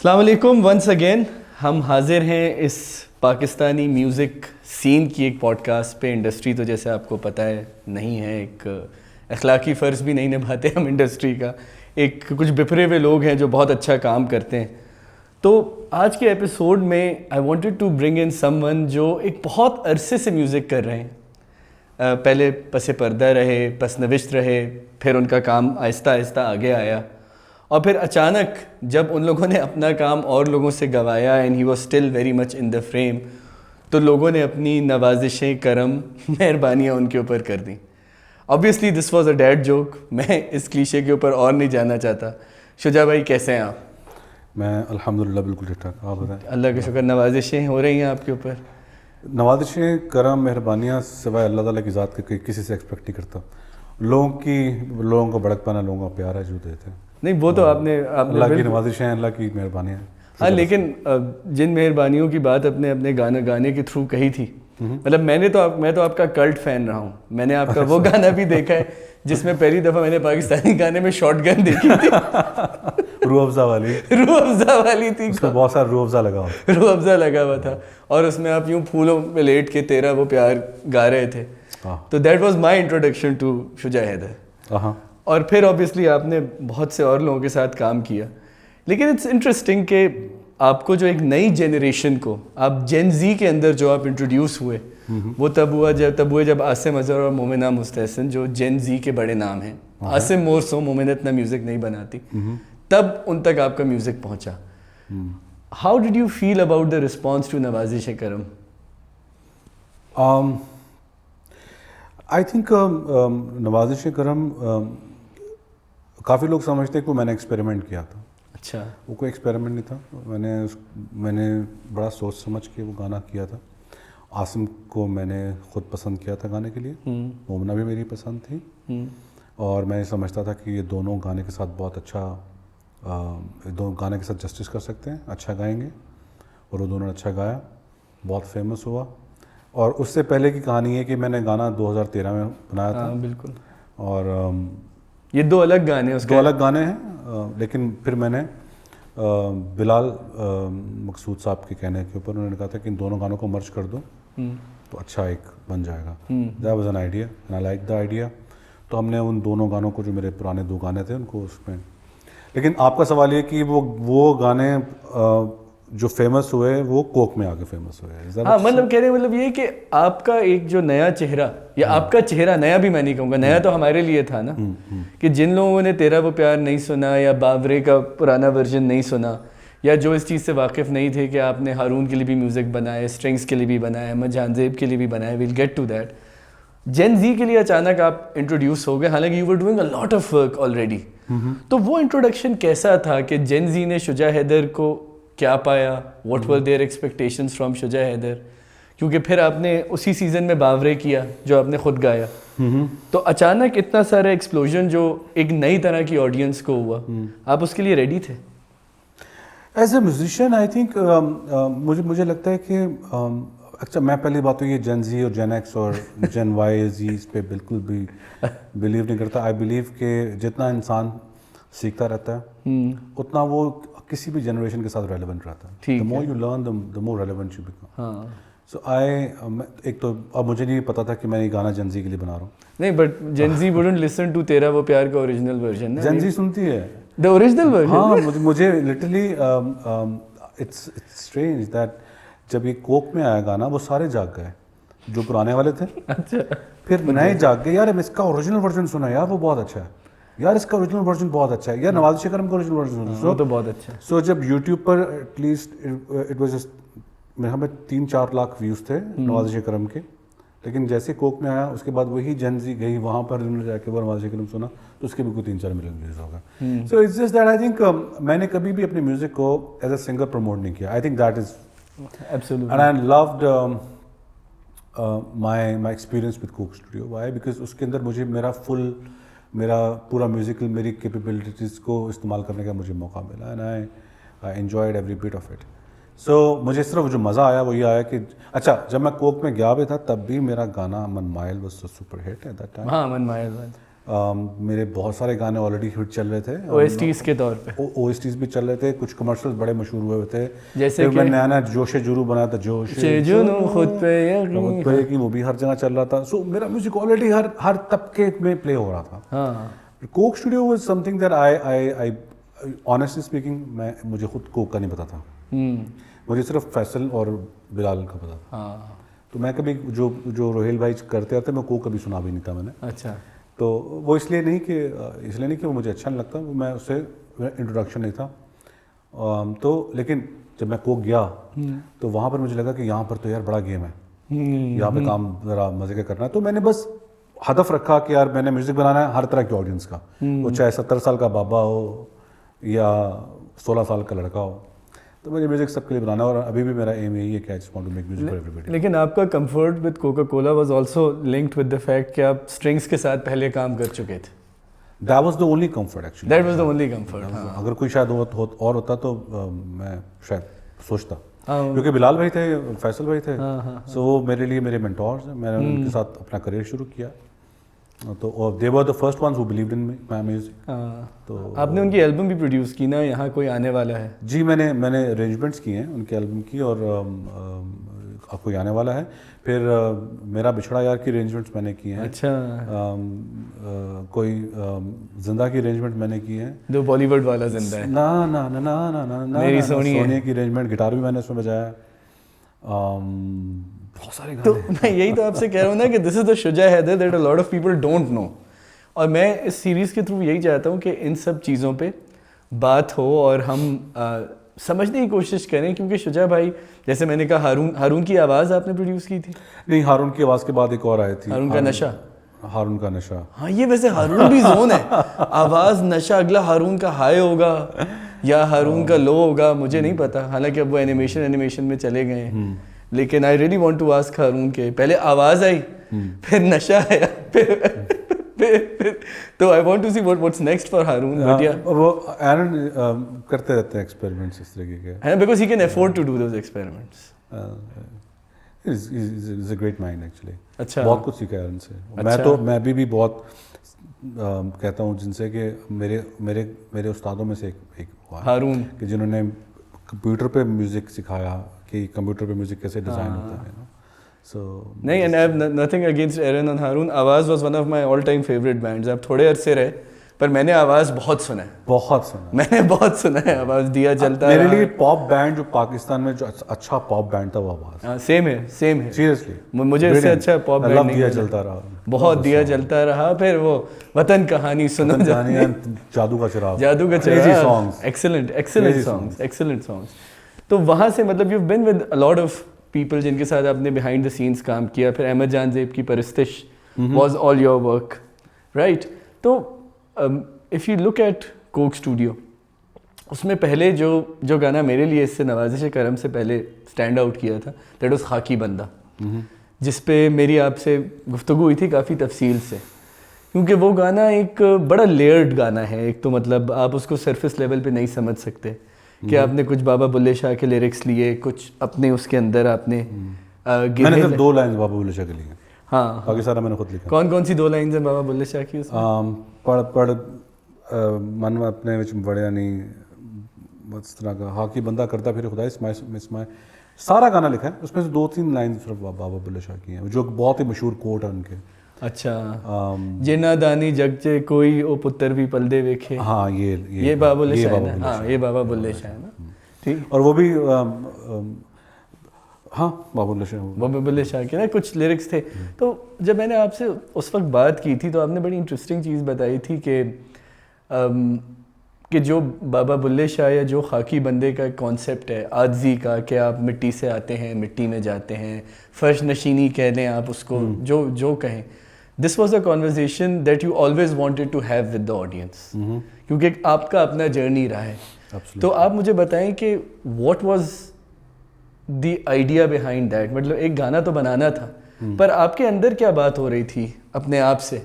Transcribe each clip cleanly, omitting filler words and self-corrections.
السلام علیکم once again. ہم حاضر ہیں اس پاکستانی میوزک سین کی ایک پوڈ کاسٹ پہ. انڈسٹری تو جیسے آپ کو پتہ ہے نہیں ہے, ایک اخلاقی فرض بھی نہیں نبھاتے ہم انڈسٹری کا. ایک کچھ بپھرے ہوئے لوگ ہیں جو بہت اچھا کام کرتے ہیں. تو آج کے ایپیسوڈ میں I wanted to bring in someone جو ایک بہت عرصے سے میوزک کر رہے ہیں. پہلے پس پردہ رہے, پس نوشت رہے, پھر ان کا کام آہستہ آہستہ آگے آیا, اور پھر اچانک جب ان لوگوں نے اپنا کام اور لوگوں سے گوایا and he was still very much in the frame, تو لوگوں نے اپنی نوازشیں, کرم, مہربانیاں ان کے اوپر کر دیں. Obviously this was a dead joke. میں اس کلیشے کے اوپر اور نہیں جانا چاہتا. شجاع بھائی کیسے ہیں آپ؟ میں الحمدللہ بالکل ٹھیک ٹھاک. آپ بتائیں. اللہ کا شکر. نوازشیں ہو رہی ہیں آپ کے اوپر؟ نوازشیں, کرم, مہربانیاں سوائے اللہ تعالیٰ کی ذات کے کسی سے ایکسپیکٹ نہیں کرتا. لوگوں کا بڑک پانا, لوگوں کا پیار ہے جو دیتے ہیں. نہیں وہ تو آپ نے اللہ کی نوازشیں ہیں, اللہ کی مہربانیاں ہیں. ہاں, لیکن جن مہربانیوں کی بات اپنے گانے کے تھرو کہی تھی, مطلب میں تو آپ کا کلٹ فین رہا ہوں. میں نے آپ کا وہ گانا بھی دیکھا ہے جس میں پہلی دفعہ میں نے پاکستانی گانے میں شارٹ گن دیکھی تھی. روح افزا والی تھی. اس میں بہت سارا روح افزا لگا ہوا تھا, اور اس میں آپ یوں پھولوں میں لیٹ کے تیرا وہ پیار گا رہے تھے. تو that was my introduction to Shuja Haider. اور پھر آبویسلی آپ نے بہت سے اور لوگوں کے ساتھ کام کیا. لیکن اٹس انٹرسٹنگ کہ آپ کو جو ایک نئی جنریشن کو, آپ جین زی کے اندر جو آپ انٹروڈیوس ہوئے, وہ تب ہوئے جب عاصم اظہر اور مومنہ مستحسن, جو جین زی کے بڑے نام ہیں, عاصم مور سو, مومنہ اتنا میوزک نہیں بناتی, تب ان تک آپ کا میوزک پہنچا. How did you feel about the response to Nawazish Karam? I think نوازش کرم, کافی لوگ سمجھتے ہیں کہ میں نے ایکسپیریمنٹ کیا تھا. اچھا. وہ کوئی ایکسپیریمنٹ نہیں تھا. میں نے بڑا سوچ سمجھ کے وہ گانا کیا تھا. عاصم کو میں نے خود پسند کیا تھا گانے کے لیے, مومنہ بھی میری پسند تھی, اور میں سمجھتا تھا کہ یہ دونوں گانے کے ساتھ بہت اچھا, دونوں گانے کے ساتھ جسٹس کر سکتے ہیں, اچھا گائیں گے. اور وہ دونوں نے اچھا گایا, بہت فیمس ہوا. اور اس سے پہلے کی کہانی ہے کہ میں نے گانا 2013 میں بنایا تھا. بالکل. اور یہ دو الگ گانے ہیں, لیکن پھر میں نے بلال مقصود صاحب کے کہنے کے اوپر انہوں نے کہا تھا کہ ان دونوں گانوں کو مرج کر دو تو اچھا ایک بن جائے گا. That was an idea and I like the idea. تو ہم نے ان دونوں گانوں کو, جو میرے پرانے 2 گانے تھے, ان کو اس میں. لیکن آپ کا سوال یہ کہ وہ گانے جو فیمس ہوئے وہ کوک میں آ کے فیمس ہوئے. ہاں, مطلب یہ کہ آپ کا ایک جو نیا چہرہ, یا آپ کا چہرہ نیا بھی میں نہیں کہوں گا, نیا تو ہمارے لیے تھا نا, کہ جن لوگوں نے تیرا وہ پیار نہیں سنا, یا باورے کا پرانا ورژن نہیں سنا, یا جو اس چیز سے واقف نہیں تھے کہ آپ نے ہارون کے لیے بھی میوزک بنائے, اسٹرنگس کے لیے بھی بنائے, احمد جان زیب کے لیے بھی بنائے, we'll get to that. Gen Z کے لیے اچانک آپ انٹروڈیوس ہو گئے, حالانکہ you were doing a lot of work already. تو وہ انٹروڈکشن کیسا تھا کہ جین زی نے شجاع حیدر کو کیا پایا, what were their expectations from Shuja Haider? کیونکہ پھر آپ نے اسی سیزن میں باورے کیا جو آپ نے خود گایا, تو اچانک اتنا سارا ایکسپلوژن جو ایک نئی طرح کی آڈینس کو ہوا, آپ اس کے لیے ریڈی تھے؟ As a musician I think مجھے لگتا ہے کہ اچھا, میں پہلی بات تو یہ جین زی اور جین ایکس اور جین وائی زی اس پہ بالکل بھی بلیو نہیں کرتا. آئی بلیو کہ جتنا انسان سیکھتا رہتا ہے اتنا وہ کسی بھی جنریشن کے ساتھ ریلیونٹ رہتا ہے. the more you learn the more relevant you become. So ایک تو اب مجھے نہیں پتا تھا کہ میں یہ گانا جین زی کے لیے بنا رہا ہوں. نہیں, but Gen Z wouldn't listen to تیرا وہ پیار کا اوریجنل ورژن. جین زی سنتی ہے the original version. ہاں, مجھے لٹرلی it's strange that جب یہ کوک میں آیا گانا, وہ سارے جاگ گئے جو پرانے والے تھے. اچھا. پھر نئے جاگ گئے, یار اس کا اوریجنل ورژن سنا, یار وہ بہت اچھا ہے, یار اس کا اوریجنل ورژن بہت اچھا ہے, یار نوازش کرم کا اوریجنل ورژن سنا تو بہت اچھا. سو جب یوٹیوب پر ایٹ لیسٹ اٹ واز میرے ہمیں 3-4 لاکھ ویوز تھے نوازش کرم کے, لیکن جیسے کوک میں آیا اس کے بعد وہی جین زی گئی, وہاں پر انہوں نے جا کے وہ نوازش کرم سنا تو اس کے بھی کوئی 3-4 ملین ویوز ہوگا. So it's just that I think میں نے کبھی بھی اپنے میوزک کو ایز اے سنگر پروموٹ نہیں کیا. I think that is absolutely, and I loved my experience with Coke Studio. Why? Because اس کے اندر مجھے میرا پورا میوزیکل میری کیپیبلٹیز کو استعمال کرنے کا مجھے موقع ملا, and I enjoyed every bit of it. So مجھے اس طرح جو مزہ آیا وہ یہ آیا کہ اچھا, جب میں کوک میں گیا بھی تھا تب بھی میرا گانا من مائل was a super hit at that time. ہاں, من مائل. میرے بہت سارے گانے آلریڈی ہٹ چل رہے تھے OSTs کے طور پہ. OSTs بھی چل رہے تھے, کچھ کمرشلز بڑے مشہور ہوئے تھے, جیسے میں نیا نیا جوش جورو بنا تھا, جوش جنو خود پہ یقین, وہ بھی ہر جگہ چل رہا تھا. سو میرا میوزک آلریڈی ہر طبقے میں پلے ہو رہا تھا. ہاں. Coke Studio was something that I honestly speaking, مجھے خود کوک کا نہیں پتا تھا, مجھے صرف فیصل اور بلال کا پتا تھا. تو میں کبھی جو روہیل بھائی کرتے آتے میں کوک کبھی سنا بھی نہیں تھا میں نے. اچھا. تو وہ اس لیے نہیں کہ وہ مجھے اچھا نہیں لگتا, میں اس سے انٹروڈکشن نہیں تھا. تو لیکن جب میں کوک گیا تو وہاں پر مجھے لگا کہ یہاں پر تو یار بڑا گیم ہے, یہاں پہ کام ذرا مزے کا کرنا ہے. تو میں نے بس ہدف رکھا کہ یار میں نے میوزک بنانا ہے ہر طرح کی آڈینس کا, وہ چاہے 70 سال کا بابا ہو یا 16 سال کا لڑکا ہو, تو مجھے میوزک سب کے لیے بنانا ہے. اور ابھی بھی میرا ایم یہی ہے کہ I just want to make music for everybody. لیکن آپ کا comfort with Coca Cola was also linked with the fact کہ آپ اسٹرنگس کے ساتھ پہلے کام کر چکے تھے. That was the only comfort actually. That was the only comfort. اگر کوئی شاید اور ہوتا تو میں شاید سوچتا, کیونکہ بلال بھائی تھے, فیصل بھائی تھے, سو وہ میرے لیے میرے مینٹورز ہیں. میں نے ان کے ساتھ اپنا کریئر شروع کیا, تو they were the first ones who believed in my music. تو آپ نے ان کی البم بھی پروڈیوس کی نا, یہاں کوئی آنے والا ہے. جی میں نے ارینجمنٹس کی ہیں ان کے البم کی, اور آپ کو آنے والا ہے. پھر میرا بچھڑا یار کی ارینجمنٹس میں نے کی ہیں. اچھا. کوئی زندہ کی ارینجمنٹ میں نے کی ہیں. جو بالی ووڈ والا زندہ ہے, نا میری سونی کی ارینجمنٹ, گٹار بھی میں نے اس میں بجایا. بہت سارے تو میں یہی تو آپ سے کہہ رہا ہوں نا کہ this is the Shuja Haider that a lot of people don't know. اور میں اس سیریز کے تھرو یہی چاہتا ہوں کہ ان سب چیزوں پہ بات ہو اور ہم سمجھنے کی کوشش کریں, کیونکہ شجاع بھائی جیسے میں نے کہا, ہارون کی آواز آپ نے پروڈیوس کی تھی. نہیں, ہارون کی آواز کے بعد ایک اور آئی تھی, ہارون کا نشہ. ہارون کا نشہ, ہاں یہ ویسے ہارون بھی زون ہے, آواز نشہ. اگلا ہارون کا ہائی ہوگا یا ہارون کا لو ہوگا مجھے نہیں پتا, حالانکہ اب وہ اینیمیشن میں چلے گئے ہیں. لیکن I really want to ask Haroon کے پہلے آواز آئی, پھر نشہ آیا, پھر تو I want to see what's next for Haroon. وہ ایرن کرتے رہتے ہیں ایکسپیریمنٹس اس طریقے کے, because he can afford to do those experiments. Is a great mind actually. اچھا, بہت کچھ سیکھا ہے ان سے. میں بھی بہت کہتا ہوں جن سے کہ میرے استادوں میں سے ایک ہارون, کہ جنہوں نے کمپیوٹر پہ میوزک سکھایا کہ کمپیوٹر پہ میوزک کیسے ڈیزائن ہوتا ہے. سو نہیں, and I have nothing against ایرن and Haroon. Awaz was one of my all time favourite bands. آپ تھوڑے عرصے رہے پر میں نے آواز بہت سنا ہے, میں نے بہت سنا ہے آواز. دیا جلتا میرے لیے پاپ بینڈ جو پاکستان میں جو اچھا پاپ بینڈ تھا وہ آواز. سیم ہے سیریسلی, مجھے اس سے اچھا پاپ بینڈ نہیں. دیا جلتا رہا, بہت دیا جلتا رہا. پھر وہ وطن کہانی سنو, جادو کا چراغ, ایکسلنٹ سانگس. تو وہاں سے مطلب you been with a lot of people جن کے ساتھ آپ نے بیہائنڈ دا سینس کام کیا. پھر احمد جان زیب کی پرستش was all your work, right. تو if you look at Coke Studio, اس میں پہلے جو گانا میرے لیے اس سے نوازش کرم سے پہلے اسٹینڈ آؤٹ کیا تھا, دیٹ واز خاکی بندہ, جس پہ میری آپ سے گفتگو ہوئی تھی کافی تفصیل سے, کیونکہ وہ گانا ایک بڑا لیئرڈ گانا ہے. ایک تو مطلب آپ اس کو سرفس لیول پہ نہیں سمجھ سکتے کہ آپ نے کچھ بابا بلے شاہ کے لیرکس لیے, کچھ اپنے اس کے اندر آپ نے میں نے صرف 2 لائنز بابا بلے شاہ کے لیے. ہاں, باقی سارا میں نے خود لکھا. کون سی 2 لائنز ہیں بابا بلے شاہ کی اس میں؟ پڑھ من اپنے وچ بڑیا نہیں, اس طرح کا ہاکی بندہ کرتا پھر خدا اسمائے, سارا گانا لکھا ہے. اس میں سے 2-3 لائنز صرف بابا بلے شاہ کی ہیں, جو بہت ہی مشہور کوٹ ہے ان کے. اچھا, جنا دانی جگ چے کوئی او پتر بھی پلدے ویکھے. ہاں, یہ بابا بلے شاہ ہے. ہاں, یہ بابا بلے شاہ ہے نا. ٹھیک. اور وہ بھی ہاں بابا بلے شاہ کے نا کچھ لیرکس تھے. تو جب میں نے آپ سے اس وقت بات کی تھی تو آپ نے بڑی انٹرسٹنگ چیز بتائی تھی کہ جو بابا بلے شاہ یا جو خاکی بندے کا کانسیپٹ ہے عاجزی کا, کہ آپ مٹی سے آتے ہیں مٹی میں جاتے ہیں, فرش نشینی کہہ لیں آپ اس کو, جو کہیں, this was a conversation that you always wanted to have with the audience, کیونکہ آپ کا اپنا جرنی رہا ہے. تو آپ مجھے بتائیں کہ what was the idea behind that. مطلب ایک گانا تو بنانا تھا, پر آپ کے اندر کیا بات ہو رہی تھی اپنے آپ سے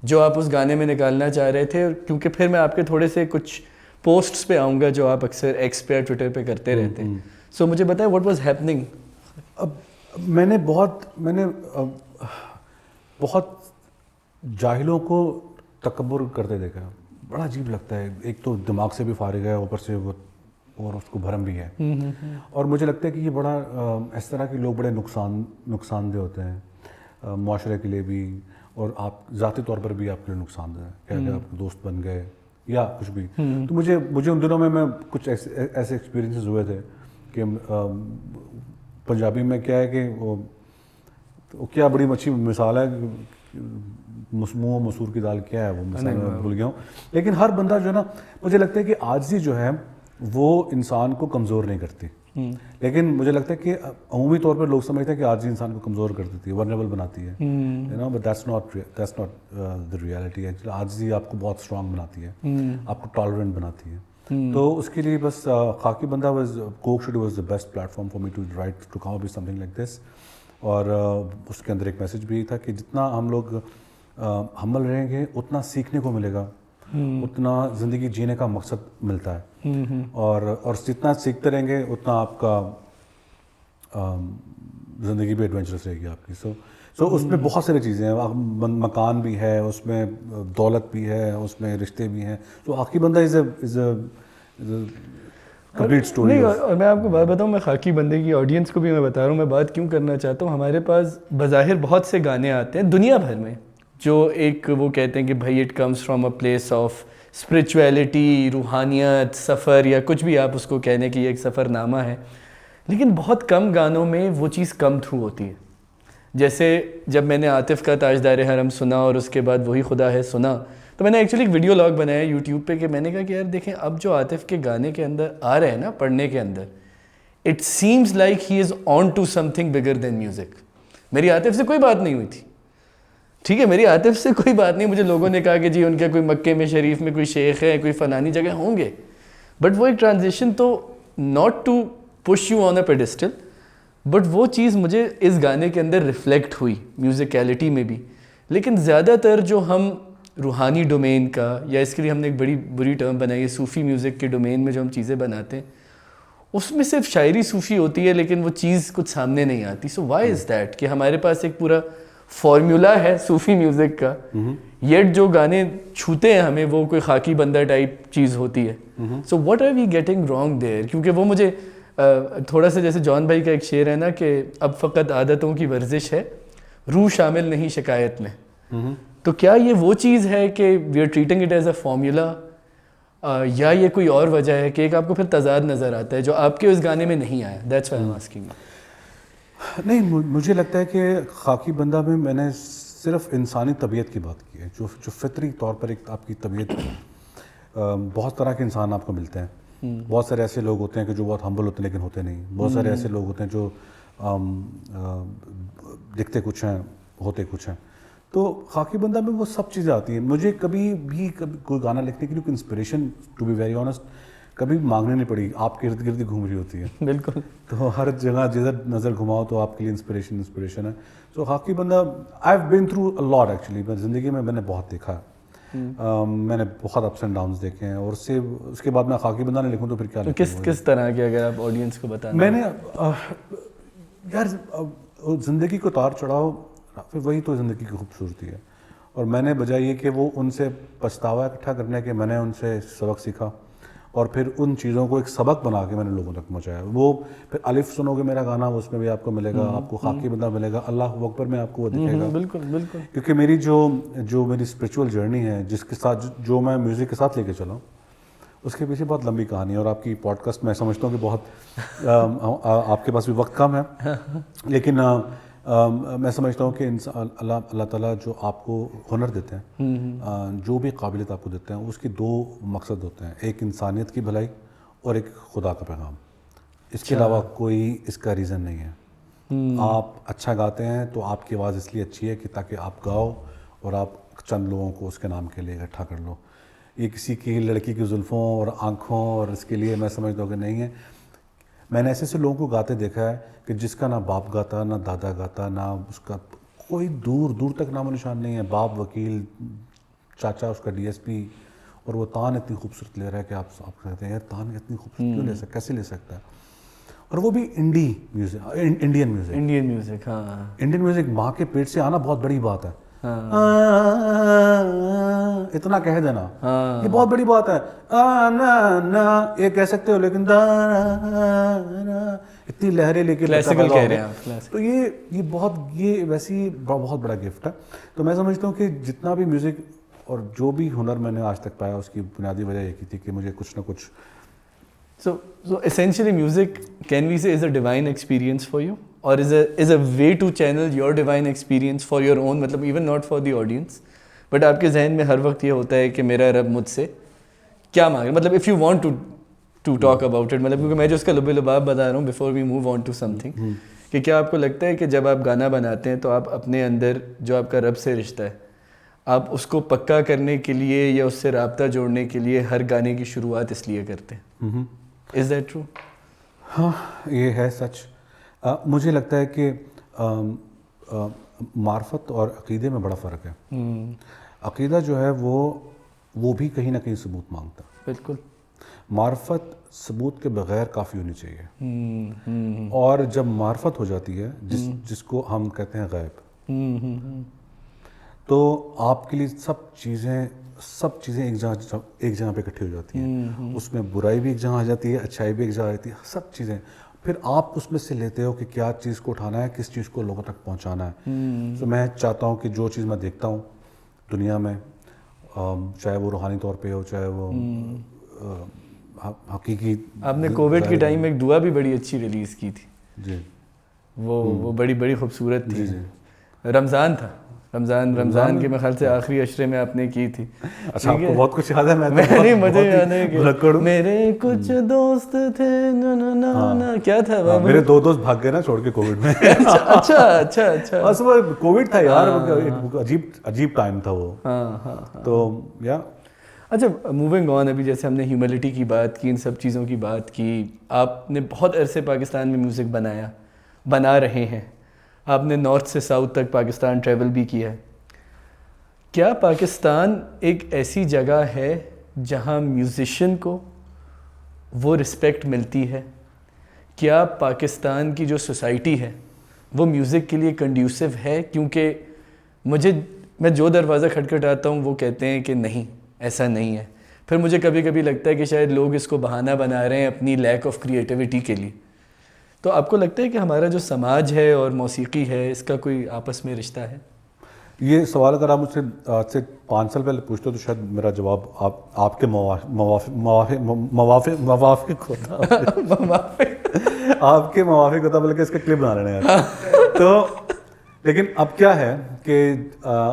جو آپ اس گانے میں نکالنا چاہ رہے تھے؟ کیونکہ پھر میں آپ کے تھوڑے سے کچھ پوسٹس پہ آؤں گا جو آپ اکثر ایکس پہ ٹویٹر پہ کرتے رہتے ہیں. سو مجھے بتائیں واٹ واز ہیپننگ. میں نے بہت جاہلوں کو تکبر کرتے دیکھا ہے, بڑا عجیب لگتا ہے. ایک تو دماغ سے بھی فارغ ہے, اوپر سے وہ اور اس کو بھرم بھی ہے. اور مجھے لگتا ہے کہ یہ بڑا اس طرح کے لوگ بڑے نقصان دہ ہوتے ہیں معاشرے کے لیے بھی, اور آپ ذاتی طور پر بھی آپ کے لیے نقصان دہ ہے کہ اگر آپ دوست بن گئے یا کچھ بھی. تو مجھے ان دنوں میں کچھ ایسے ایکسپیرینسز ہوئے تھے کہ پنجابی میں کیا ہے کہ وہ کیا بڑی اچھی مثال ہے, منہ مسور کی دال کیا ہے وہ مثال میں بھول گیا ہوں. لیکن ہر بندہ جو ہے نا, مجھے لگتا ہے کہ عاجزی جو ہے وہ انسان کو کمزور نہیں کرتی, لیکن مجھے لگتا ہے کہ عمومی طور پر لوگ سمجھتے ہیں کہ عاجزی انسان کو کمزور کر دیتی ہے, ورنیبل بناتی ہے, you know, but that's not the reality. Actually عاجزی آپ کو بہت اسٹرانگ بناتی ہے, آپ کو ٹالرنٹ بناتی ہے. تو اس کے لیے بس Khaki Banda Coke Studio was the best platform for me to write to come up with something like this. اور اس کے اندر ایک میسج بھی تھا کہ جتنا ہم لوگ ہمبل رہیں گے اتنا سیکھنے کو ملے گا, اتنا زندگی جینے کا مقصد ملتا ہے, اور جتنا سیکھتے رہیں گے اتنا آپ کا زندگی بھی ایڈونچرس رہے گی آپ کی. سو اس میں بہت ساری چیزیں ہیں, مکان بھی ہے اس میں, دولت بھی ہے اس میں, رشتے بھی ہیں. تو خاکی بندہ از اے کمپلیٹ اسٹوری. نہیں, اور میں آپ کو بات بتاؤں, میں خاکی بندے کی آڈینس کو بھی میں بتا رہا ہوں, میں بات کیوں کرنا چاہتا ہوں. ہمارے پاس بظاہر بہت سے گانے آتے ہیں دنیا بھر میں جو ایک وہ کہتے ہیں کہ بھائی it comes from a place of spirituality, روحانیت, سفر, یا کچھ بھی آپ اس کو کہنے کی ایک سفر نامہ ہے. لیکن بہت کم گانوں میں وہ چیز کم تھرو ہوتی ہے. جیسے جب میں نے عاطف کا تاجدار حرم سنا اور اس کے بعد وہی خدا ہے سنا, تو میں نے ایکچولی ایک ویڈیو لاگ بنایا یوٹیوب پہ کہ میں نے کہا کہ یار دیکھیں اب جو عاطف کے گانے کے اندر آ رہے ہیں نا پڑھنے کے اندر, it seems like he is on to something bigger than music. میری عاطف سے کوئی بات نہیں ہوئی تھی, ٹھیک ہے, میری عاطف سے کوئی بات نہیں. مجھے لوگوں نے کہا کہ جی ان کے کوئی مکے میں شریف میں کوئی شیخ ہے, کوئی فلانی جگہ ہوں گے, بٹ وہ ایک ٹرانزیشن تو not to push you on a pedestal, but وہ چیز مجھے اس گانے کے اندر ریفلیکٹ ہوئی میوزیکیلٹی میں بھی. لیکن زیادہ تر جو ہم روحانی ڈومین کا, یا اس کے لیے ہم نے ایک بڑی بری ٹرم بنائی ہے صوفی میوزک کے ڈومین میں جو ہم چیزیں بناتے ہیں, اس میں صرف شاعری صوفی ہوتی ہے لیکن وہ چیز کچھ سامنے نہیں آتی. سو وائی از دیٹ کہ ہمارے پاس ایک پورا فارمولا ہے صوفی میوزک کا, یٹ جو گانے چھوتے ہیں ہمیں وہ کوئی خاکی بندہ ٹائپ چیز ہوتی ہے. So what are we getting wrong there? کیونکہ وہ مجھے تھوڑا سا جیسے جان بھائی کا ایک شعر ہے نا کہ اب فقط عادتوں کی ورزش ہے, روح شامل نہیں شکایت میں. تو کیا یہ وہ چیز ہے کہ we are treating it as a formula, یا یہ کوئی اور وجہ ہے کہ ایک آپ کو پھر تضاد نظر آتا ہے جو آپ کے اس گانے میں نہیں آیا؟ That's why I am asking. نہیں, مجھے لگتا ہے کہ خاکی بندہ میں نے صرف انسانی طبیعت کی بات کی ہے, جو فطری طور پر ایک آپ کی طبیعت, بہت طرح کے انسان آپ کو ملتے ہیں. بہت سارے ایسے لوگ ہوتے ہیں کہ جو بہت ہمبل ہوتے ہیں لیکن ہوتے نہیں. بہت سارے ایسے لوگ ہوتے ہیں جو دکھتے کچھ ہیں ہوتے کچھ ہیں. تو خاکی بندہ میں وہ سب چیزیں آتی ہیں. مجھے کبھی کوئی گانا لکھنے کے لیے inspiration, to be very honest, کبھی مانگنے نہیں پڑی, آپ کے ارد گرد ہی گھوم رہی ہوتی ہے. بالکل. تو ہر جگہ جدھر نظر گھماؤ تو آپ کے لیے انسپریشن ہے. تو خاکی بندہ, I have been through a lot actually. میں زندگی میں نے بہت دیکھا ہے, میں نے بہت اپس اینڈ ڈاؤنس دیکھے ہیں, اور اس کے بعد میں خاکی بندہ نہیں لکھوں تو پھر کیا لکھوں. کس طرح کے, اگر آپ آڈینس کو بتانا. میں نے یار زندگی کو تار چڑھاؤ, پھر وہی تو زندگی کی خوبصورتی ہے. اور میں نے بجائے یہ کہ وہ ان سے پچھتاوا اکٹھا کرنے کے, میں نے ان سے سبق سیکھا اور پھر ان چیزوں کو ایک سبق بنا کے میں نے لوگوں تک پہنچایا. وہ پھر الف سنو گے میرا گانا, اس میں بھی آپ کو ملے گا, آپ کو خاکی بندہ ملے گا, اللہ اکبر میں آپ کو وہ دکھے گا. بالکل بالکل. کیونکہ میری جو میری اسپریچول جرنی ہے, جس کے ساتھ جو میں میوزک کے ساتھ لے کے چلا ہوں, اس کے پیچھے بہت لمبی کہانی ہے. اور آپ کی پوڈ کاسٹ میں سمجھتا ہوں کہ بہت آپ کے پاس بھی وقت کم ہے, لیکن میں سمجھتا ہوں کہ اللہ تعالیٰ جو آپ کو ہنر دیتے ہیں, جو بھی قابلیت آپ کو دیتے ہیں, اس کی دو مقصد ہوتے ہیں. ایک انسانیت کی بھلائی اور ایک خدا کا پیغام. اس کے علاوہ کوئی اس کا ریزن نہیں ہے. آپ اچھا گاتے ہیں تو آپ کی آواز اس لیے اچھی ہے کہ تاکہ آپ گاؤ اور آپ چند لوگوں کو اس کے نام کے لیے اکٹھا کر لو. یہ کسی کی لڑکی کی زلفوں اور آنکھوں اور اس کے لیے میں سمجھتا ہوں کہ نہیں ہے. میں نے ایسے لوگوں کو گاتے دیکھا ہے کہ جس کا نہ باپ گاتا, نہ دادا گاتا, نہ اس کا کوئی دور تک نام و نشان نہیں ہے. باپ وکیل, چاچا اس کا DSP, اور وہ تان اتنی خوبصورت لے رہا ہے کہ آپ کہتے ہیں یار تان اتنی خوبصورت کیوں لے کیسے لے سکتا ہے. اور وہ بھی انڈین میوزک. Indian music. ہاں, انڈین میوزک. ماں کے پیٹ سے آنا بہت بڑی بات ہے. اتنا کہہ دینا یہ بہت بڑی بات ہے. یہ کہہ سکتے ہو لیکن اتنی لہریں لے کے کلاسیکل کہہ رہے ہیں. تو یہ بہت یہ ویسی بہت بڑا گفٹ ہے. تو میں سمجھتا ہوں کہ جتنا بھی میوزک اور جو بھی ہنر میں نے آج تک پایا اس کی بنیادی وجہ یہ کی تھی کہ مجھے کچھ نہ کچھ. So essentially music, can we say, is a divine experience for you, or is a way to channel your divine experience for your own, مطلب even not for the audience, but آپ کے ذہن میں ہر وقت یہ ہوتا ہے کہ میرا رب مجھ سے کیا مانگے, مطلب if you want to talk about it, مطلب کیونکہ میں جو اس کا لب لباب بتا رہا ہوں before we move on to something, کہ کیا آپ کو لگتا ہے کہ جب آپ گانا بناتے ہیں تو آپ اپنے اندر جو آپ کا رب سے رشتہ ہے آپ اس کو پکا کرنے کے لیے یا اس سے رابطہ جوڑنے کے لیے ہر گانے کی شروعات اس لیے کرتے ہیں؟ Is that true? ہاں یہ ہے سچ. مجھے لگتا ہے کہ معرفت اور عقیدے میں بڑا فرق ہے. عقیدہ جو ہے وہ بھی کہیں نہ کہیں ثبوت مانگتا ہے. بالکل. معرفت ثبوت کے بغیر کافی ہونی چاہیے. اور جب معرفت ہو جاتی ہے جس کو ہم کہتے ہیں غیب, تو آپ کے لیے سب چیزیں ایک جگہ پہ اکٹھی ہو جاتی ہیں. اس میں برائی بھی ایک جگہ آ جاتی ہے, اچھائی بھی ایک جگہ آتی ہے, سب چیزیں. پھر آپ اس میں سے لیتے ہو کہ کیا چیز کو اٹھانا ہے, کس چیز کو لوگوں تک پہنچانا ہے. تو میں چاہتا ہوں کہ جو چیز میں دیکھتا ہوں دنیا میں, چاہے وہ روحانی طور پہ ہو, چاہے وہ حقیقی. آپ نے کووڈ کے ٹائم میں ایک دعا بھی بڑی اچھی ریلیز کی تھی. جی وہ بڑی خوبصورت تھی. رمضان تھا, رمضان کے میں خیال سے آخری عشرے میں آپ نے کی تھی. اچھا آپ کو بہت کچھ یاد ہے. مجھے یاد ہے کہ میرے کچھ دوست تھے, کیا تھا میرے 2 دوست بھاگ گئے نا چھوڑ کے کووڈ میں. اچھا بس وہ کووڈ تھا یار, عجیب ٹائم تھا وہ. تو یا اچھا موونگ آن, ابھی جیسے ہم نے ہیوملٹی کی بات کی, ان سب چیزوں کی بات کی, آپ نے بہت عرصے پاکستان میں میوزک بنا رہے ہیں, آپ نے نارتھ سے ساؤتھ تک پاکستان ٹریول بھی کیا ہے. کیا پاکستان ایک ایسی جگہ ہے جہاں میوزیشین کو وہ رسپیکٹ ملتی ہے؟ کیا پاکستان کی جو سوسائٹی ہے وہ میوزک کے لیے کنڈیوسو ہے؟ کیونکہ میں جو دروازہ کھٹکھٹاتا ہوں وہ کہتے ہیں کہ نہیں, ایسا نہیں ہے. پھر مجھے کبھی کبھی لگتا ہے کہ شاید لوگ اس کو بہانہ بنا رہے ہیں اپنی لیک آف کریٹیوٹی کے لیے. تو آپ کو لگتا ہے کہ ہمارا جو سماج ہے اور موسیقی ہے اس کا کوئی آپس میں رشتہ ہے؟ یہ سوال اگر آپ مجھ سے آج سے 5 سال پہلے پوچھتے تو شاید میرا جواب آپ کے موافق ہوتا. آپ کے موافق ہوتا, بلکہ اس کا کلپ بنا رہے ہیں. تو لیکن اب کیا ہے کہ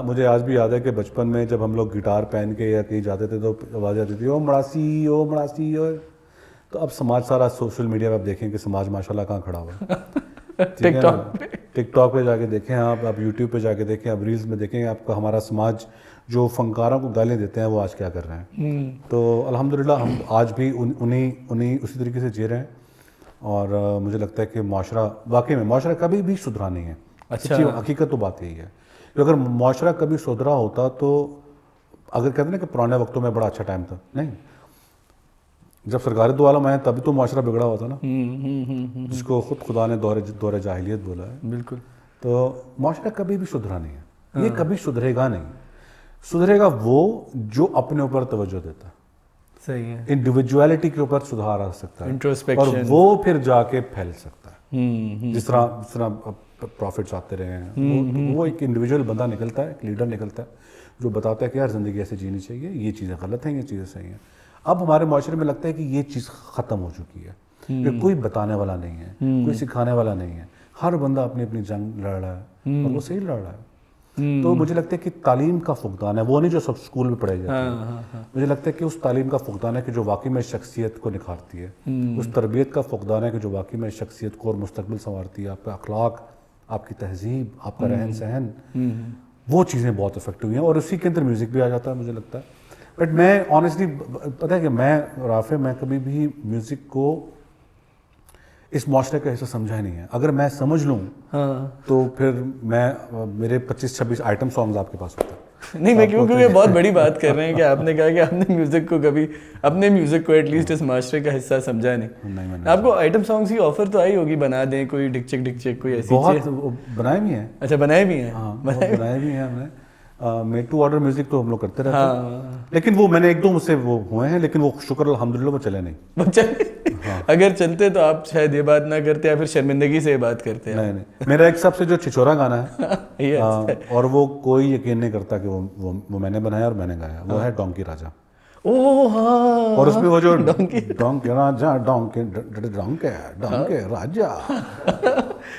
مجھے آج بھی یاد ہے کہ بچپن میں جب ہم لوگ گٹار پہن کے یا کہیں جاتے تھے تو آواز آتی تھی او مڑاسی. تو اب سماج سارا سوشل میڈیا پہ آپ دیکھیں کہ سماج ماشاء اللہ کہاں کھڑا ہوا ہے. ٹک ٹاک پہ جا کے دیکھیں آپ یوٹیوب پہ جا کے دیکھیں, آپ ریلز میں دیکھیں آپ کا ہمارا سماج جو فنکاروں کو گالیں دیتے ہیں وہ آج کیا کر رہے ہیں. تو الحمدللہ ہم آج بھی انہیں اسی طریقے سے جی رہے ہیں. اور مجھے لگتا ہے کہ معاشرہ واقعی میں معاشرہ کبھی بھی سدھرا نہیں ہے. اچھا حقیقت تو بات یہی ہے کہ اگر معاشرہ کبھی سدھرا ہوتا تو, اگر کہتے ہیں نا کہ پرانے وقتوں میں بڑا اچھا ٹائم تھا, نہیں, جب سرکاری دو عالم آئے تبھی تو معاشرہ بگڑا ہوا تھا نا, جس کو خدا نے دور جاہلیت بولا ہے. بالکل. تو معاشرہ کبھی بھی سدھرا نہیں ہے, یہ کبھی سدھرے گا نہیں. سدھرے گا وہ جو اپنے اوپر توجہ دیتا ہے. صحیح ہے. انڈیویجویلٹی کے اوپر سدھار آ سکتا ہے انٹروسپیکشن, اور وہ پھر جا کے پھیل سکتا ہے. جس طرح پروفٹس آتے رہے ہیں, وہ ایک انڈیویجول بندہ نکلتا ہے, ایک لیڈر نکلتا ہے جو بتاتا ہے کہ یار زندگی ایسے جینی چاہیے, یہ چیزیں غلط ہیں, یہ چیزیں صحیح ہیں. اب ہمارے معاشرے میں لگتا ہے کہ یہ چیز ختم ہو چکی ہے, کہ کوئی بتانے والا نہیں ہے, کوئی سکھانے والا نہیں ہے, ہر بندہ اپنی اپنی جنگ لڑ رہا ہے, اور وہ صحیح لڑ رہا ہے. تو مجھے لگتا ہے کہ تعلیم کا فقدان ہے, وہ نہیں جو سب اسکول میں پڑھائی جاتی ہے. مجھے لگتا ہے کہ اس تعلیم کا فقدان ہے کہ جو واقعی میں شخصیت کو نکھارتی ہے, اس تربیت کا فقدان ہے کہ جو واقعی میں شخصیت کو اور مستقبل سنوارتی ہے. آپ کا اخلاق, آپ کی تہذیب, آپ کا رہن سہن, وہ چیزیں بہت افیکٹو ہوئی ہیں, اور اسی کے اندر میوزک بھی آ جاتا ہے مجھے لگتا ہے. بٹ میں آنیسٹلی پتہ ہے کہ میں رافع میں کبھی بھی میوزک کو اس معاشرے کا حصہ سمجھا ہی نہیں ہے. اگر میں سمجھ لوں تو پھر میرے 25-26 آئٹم سانگز آپ کے پاس ہوتے ہیں. نہیں, میں کیونکہ یہ بہت بڑی بات کر رہے ہیں کہ آپ نے کہا کہ آپ نے میوزک کو کبھی اپنے میوزک کو ایٹ لیسٹ اس معاشرے کا حصہ سمجھا نہیں. آپ کو آئٹم سانگس کی آفر تو آئی ہوگی, بنا دیں کوئی ڈک چک کوئی ایسی بہت بنائے بھی ہیں. اچھا بنائے بھی ہیں. ہاں بنائے بھی ہیں ہم نے. میڈ ٹو آرڈر میوزک تو ہم لوگ کرتے رہتے ہیں, لیکن وہ میں نے ایک دو مجھ سے وہ ہوئے ہیں, لیکن وہ شکر الحمدللہ وہ چلے نہیں. وہ چلے اگر چلتے تو آپ شاید یہ بات نہ کرتے یا پھر شرمندگی سے یہ بات کرتے. نہیں نہیں, میرا ایک سب سے جو چھچورا گانا ہے اور وہ کوئی یقین نہیں کرتا کہ وہ میں نے بنایا اور میں نے گایا, وہ ہے ڈونکی راجا. او ہاں, اور اس میں وہ جو ڈونکی راجا ڈونکے راجا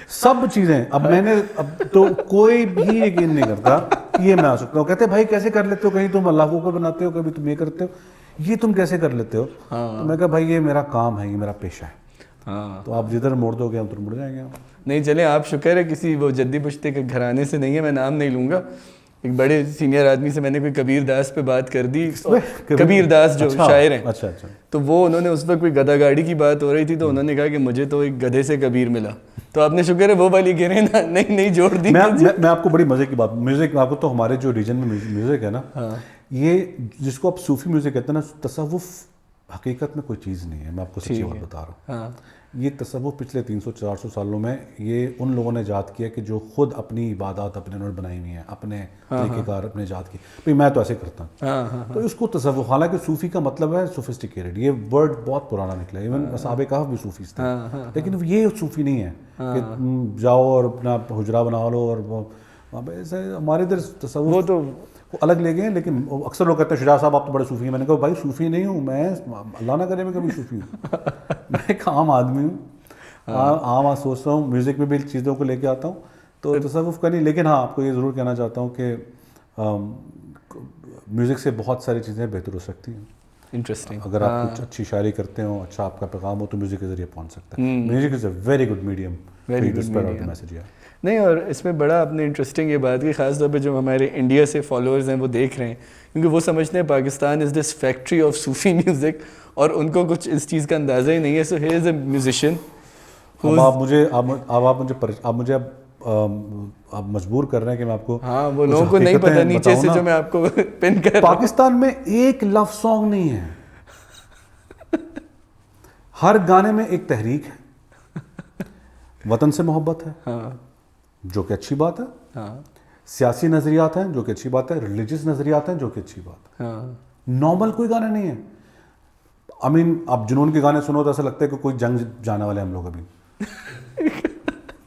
سب چیزیں, اب میں نے اب تو کوئی بھی یقین نہیں کرتا یہ میں آ سکتا ہوں. کہتے بھائی کیسے کر لیتے ہو, کہیں تم اللہ کو بناتے ہو, کبھی تم یہ کرتے ہو, یہ تم کیسے کر لیتے ہو؟ تو میں کہا بھائی یہ میرا کام ہے, یہ میرا پیشہ ہے, تو آپ جدھر موڑ دو گے ہم تو مڑ جائیں گے. نہیں چلیں, آپ شکر ہے کسی وہ جدی پشتے کے گھرانے سے نہیں ہے, میں نام نہیں لوں گا, ایک بڑے سینئر آدمی سے میں نے کوئی کبیر داس پہ بات کر دی. کبیر داس جو شاعر ہیں, تو وہ انہوں نے اس وقت کوئی گدھا گاڑی کی بات ہو رہی تھی, تو انہوں نے کہا کہ مجھے تو ایک گدھے سے کبیر ملا, تو آپ نے شکر ہے وہ والی گرے نا نہیں جوڑ دی. میں آپ کو بڑی مزے کی بات, میوزک آپ کو تو ہمارے جو ریجن میں میوزک ہے نا, یہ جس کو آپ صوفی میوزک کہتے ہیں نا, تصوف حقیقت میں کوئی چیز نہیں ہے. میں آپ کو سچی بات بتا رہا ہوں, یہ تصوف پچھلے 300-400 سالوں میں یہ ان لوگوں نے ایجاد کیا کہ جو خود اپنی عبادات اپنے انہوں نے بنائی ہوئی ہیں, اپنے طریقہ کار اپنے ایجاد کی. بھائی میں تو ایسے کرتا ہوں, تو اس کو تصوف, حالانکہ صوفی کا مطلب ہے سوفسٹیکیٹڈ, یہ ورڈ بہت پرانا نکلا ہے, ایون اصحاب کہف بھی صوفیز تھے, لیکن یہ صوفی نہیں ہے کہ جاؤ اور اپنا حجرہ بنا لو اور وہاں پہ ایسے. ہمارے ادھر تصوف وہ تو الگ لے گئے, لیکن اکثر لوگ کہتے ہیں شجاع صاحب آپ تو بڑے صوفی ہیں. میں نے کہا بھائی صوفی نہیں ہوں میں, اللہ نہ کرے میں کبھی صوفی ہوں, میں ایک عام آدمی ہوں, عام سوچتا ہوں, میوزک میں بھی چیزوں کو لے کے آتا ہوں, تو تصوف کا نہیں. لیکن ہاں آپ کو یہ ضرور کہنا چاہتا ہوں کہ میوزک سے بہت ساری چیزیں بہتر ہو سکتی ہیں. انٹرسٹنگ, اگر آپ کچھ اچھی شاعری کرتے ہوں, اچھا آپ کا پیغام ہو, تو میوزک کے ذریعے پہنچ سکتا ہے. Music is a very good medium, very good message. نہیں, اور اس میں بڑا آپ نے انٹرسٹنگ یہ بات کی, خاص طور پہ جو ہمارے انڈیا سے فالوورز ہیں وہ دیکھ رہے ہیں, کیونکہ وہ سمجھتے ہیں پاکستان از دس فیکٹری آف صوفی میوزک, اور ان کو کچھ اس چیز کا اندازہ ہی نہیں ہے. سو ہی از اے میوزیشین. آپ مجھے آپ مجبور کر رہے ہیں کہ میں آپ کو, ہاں وہ لوگوں کو نہیں پتہ نیچے سے جو میں آپ کو پن کر, پاکستان میں ایک لو سانگ نہیں ہے, ہر گانے میں ایک تحریک ہے, وطن سے محبت ہے جو کہ اچھی بات ہے, سیاسی نظریات ہیں جو کہ اچھی بات ہے, ریلیجیس نظریات ہیں جو کہ اچھی بات ہے. نارمل کوئی گانا نہیں ہے. آپ جنون کے گانے سنو تو ایسا لگتا ہے کہ کوئی جنگ جانے والے ہم لوگ ابھی,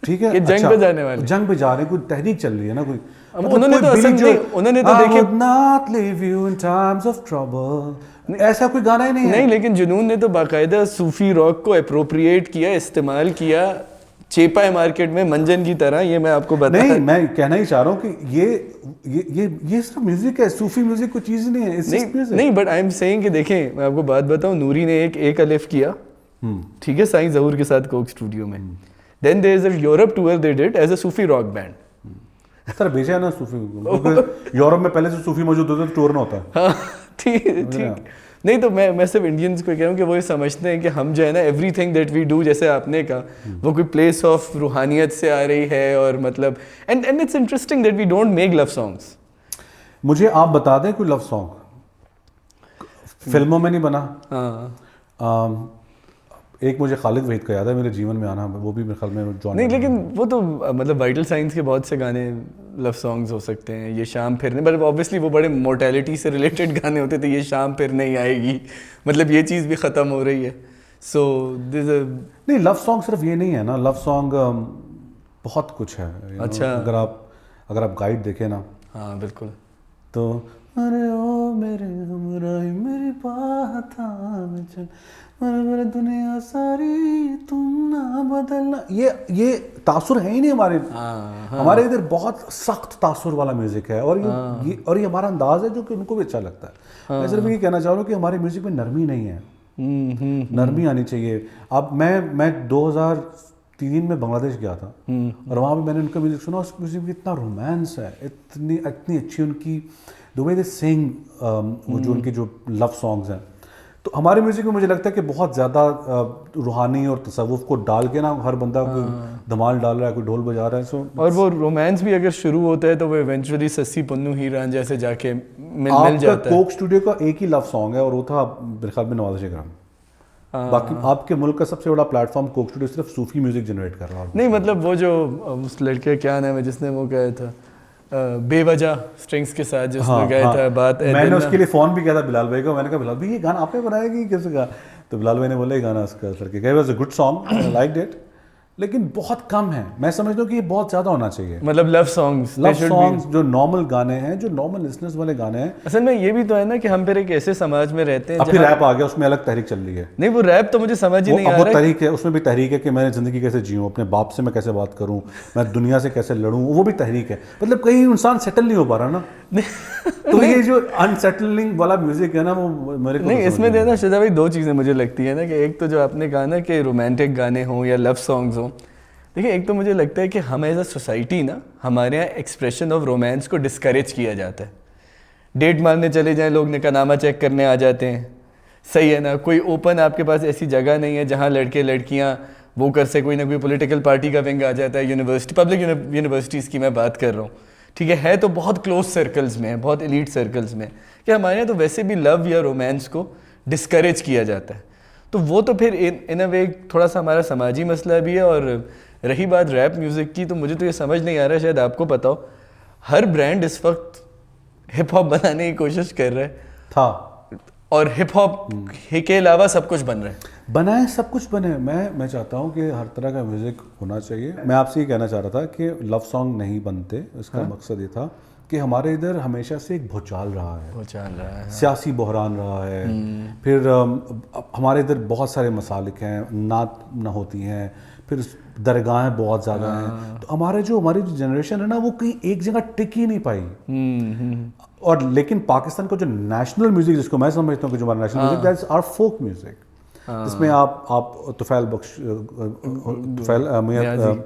ٹھیک ہے, جنگ پہ جانے والے, جنگ پہ جا رہے ہیں, کوئی تحریک چل رہی ہے نا, کوئی انہوں نے تو دیکھے not leave you in times of trouble, ایسا کوئی گانا ہی نہیں ہے. نہیں, لیکن جنون نے تو باقاعدہ صوفی راک کو اپروپریٹ کیا, استعمال کیا, چیپا ہے مارکیٹ میں منجن کی طرح. یہ میں آپ کو بتا, نہیں میں کہنا ہی چاہ رہا ہوں کہ یہ صرف میوزک ہے, صوفی میوزک کوئی چیز نہیں ہے. نہیں, بٹ آئی ایم سیئنگ کہ دیکھیں میں آپ کو بات بتاؤں, نوری نے ایک الف کیا, ٹھیک ہے, سائیں ظہور کے ساتھ کوک اسٹوڈیو میں. Then there is a Europe tour they did as a Sufi rock band. Sir بھیجا ہے نا صوفی, یورپ میں پہلے سے صوفی موجود ہوتا ہے, ٹور نہ ہوتا ہے. ہاں ٹھیک. نہیں تو میں صرف انڈینس کو کہہ رہا ہوں کہ وہ یہ سمجھتے ہیں کہ ہم جو ہے نا everything that we do, جیسے آپ نے کہا, وہ کوئی پلیس آف روحانیت سے آ رہی ہے, اور مطلب and it's interesting that we don't make love songs. مجھے آپ بتا دیں کوئی لو سانگ فلموں میں نہیں بنا. ایک مجھے خالد وحید کا یاد ہے میرے جیون میں آنا, وہ بھی میرے خیال میں جان. نہیں, لیکن وہ تو مطلب وائٹل سائنس کے بہت سے گانے لو سانگز ہو سکتے ہیں. یہ شام پھرنے, بٹ آبویسلی وہ بڑے مورٹیلٹی سے ریلیٹڈ گانے ہوتے تھے. یہ شام پھر نہیں آئے گی, مطلب یہ چیز بھی ختم ہو رہی ہے. سو نہیں, لو سانگ صرف یہ نہیں ہے نا, لو سانگ بہت کچھ ہے. اچھا, اگر آپ گائیڈ دیکھیں نا, ہاں بالکل, تو ارے او میرے ہمراہ میری بات چل, میرے دنیا ساری تم نہ بدلنا, یہ تاثر ہے ہی نہیں ہمارے ادھر. بہت سخت تاثر والا میوزک ہے, اور یہ ہمارا انداز ہے جو کہ ان کو بھی اچھا لگتا ہے. میں صرف یہ کہنا چاہ رہا ہوں کہ ہمارے میوزک میں نرمی نہیں ہے, نرمی آنی چاہیے. اب میں 2003 میں بنگلہ دیش گیا تھا, اور وہاں پہ میں نے ان کا میوزک سنا. اس میوزک میں اتنا رومانس ہے, اتنی اچھی ان کی the way they sing, وہ جو ان کے جو لو سانگز ہیں. تو ہمارے میوزک میں مجھے لگتا ہے کہ بہت زیادہ روحانی اور تصوف کو ڈال کے نا, ہر بندہ کوئی دھمال ڈال رہا ہے, کوئی ڈھول بجا رہا ہے. اور وہ رومانس بھی اگر شروع ہوتا ہے تو وہ ایونچولی سسی پنو ہیران جیسے جا کے مل جاتا ہے. کوک اسٹوڈیو کا ایک ہی لو سانگ ہے, اور وہ تھا میرے خیال میں نواز شریف. باقی آپ کے ملک کا سب سے بڑا پلیٹ فارم کوک اسٹوڈیو صرف صوفی میوزک جنریٹ کر رہا ہے. نہیں مطلب وہ جو اس لڑکے کیا نام ہے جس نے وہ کہا تھا, بے وجہ اسٹرنگس کے ساتھ جو اس میں گایا تھا بات. میں نے اس کے لیے فون بھی کیا تھا بلال بھائی کو, میں نے کہا بلال بھائی یہ گانا آپ نے بنایا کہ کس کا؟ تو بلال بھائی نے بولا یہ گانا اس کا لڑکے کا, was a good song, I liked it, لیکن بہت کم ہے. میں سمجھتا ہوں کہ یہ بہت زیادہ ہونا چاہیے. مطلب لو سانگس جو نارمل گانے ہیں, جو نارمل لسنرز والے گانے ہیں. اصل میں یہ بھی تو ہے نا کہ ہم پھر ایک ایسے سماج میں رہتے ہیں. اب پھر ریپ آ گیا, اس میں الگ تحریک چل رہی ہے. نہیں وہ ریپ تو مجھے سمجھ ہی نہیں آ رہا. وہ تحریک ہے, اس میں بھی تحریک ہے کہ میں زندگی کیسے جیوں, اپنے باپ سے میں کیسے بات کروں, میں دنیا سے کیسے لڑوں, وہ بھی تحریک ہے. مطلب کہیں انسان سیٹل نہیں ہو پا رہا نا. تو یہ جو انسیٹلنگ والا میوزک ہے نا وہ میرے کو نہیں, اس میں دینا شہزاد بھائی دو چیزیں مجھے لگتی ہیں نا, کہ ایک تو جو آپ نے کہا نا کہ رومانٹک گانے ہوں یا لو سانگز ہوں. دیکھیں ایک تو مجھے لگتا ہے کہ ہم ایز اے سوسائٹی نا, ہمارے یہاں ایکسپریشن آف رومانس کو ڈسکریج کیا جاتا ہے. ڈیٹ مارنے چلے جائیں لوگ نکاح چیک کرنے آ جاتے ہیں, صحیح ہے نا. کوئی اوپن آپ کے پاس ایسی جگہ نہیں ہے جہاں لڑکے لڑکیاں وہ کر سے, کوئی نہ کوئی پولیٹیکل پارٹی کا ونگ آ جاتا ہے. یونیورسٹی پبلک یونیورسٹیز کی میں بات کر رہا ہوں, ٹھیک ہے تو بہت کلوز سرکلز میں ہے, بہت ایلیٹ سرکلز میں, کہ ہمارے یہاں تو ویسے بھی لو یا رومانس کو ڈسکریج کیا جاتا ہے. تو وہ تو پھر ان اے وے تھوڑا سا ہمارا سماجی مسئلہ بھی ہے. اور رہی بات ریپ میوزک کی, تو مجھے تو یہ سمجھ نہیں آ رہا, شاید آپ کو پتا ہو, ہر برانڈ اس وقت ہپ ہاپ بنانے کی کوشش کر رہا ہے تھا, اور ہپ ہاپ کے علاوہ سب کچھ بن رہا ہے. بنائے سب کچھ بنے. میں چاہتا ہوں کہ ہر طرح کا میوزک ہونا چاہیے. میں آپ سے یہ کہنا چاہ رہا تھا کہ لو سانگ نہیں بنتے, اس کا مقصد یہ تھا کہ ہمارے ادھر ہمیشہ سے ایک بھوچال رہا ہے, سیاسی بحران رہا ہے. پھر ہمارے ادھر بہت سارے مسالک ہیں, نعت نہ ہوتی ہیں, پھر درگاہیں بہت زیادہ ہیں. تو ہماری جو جنریشن ہے نا وہ کہیں ایک جگہ ٹک ہی نہیں پائی. اور لیکن پاکستان کا جو نیشنل میوزک, جس کو میں سمجھتا ہوں کہ جو ہمارا national music, that's our folk music, جس میں آپ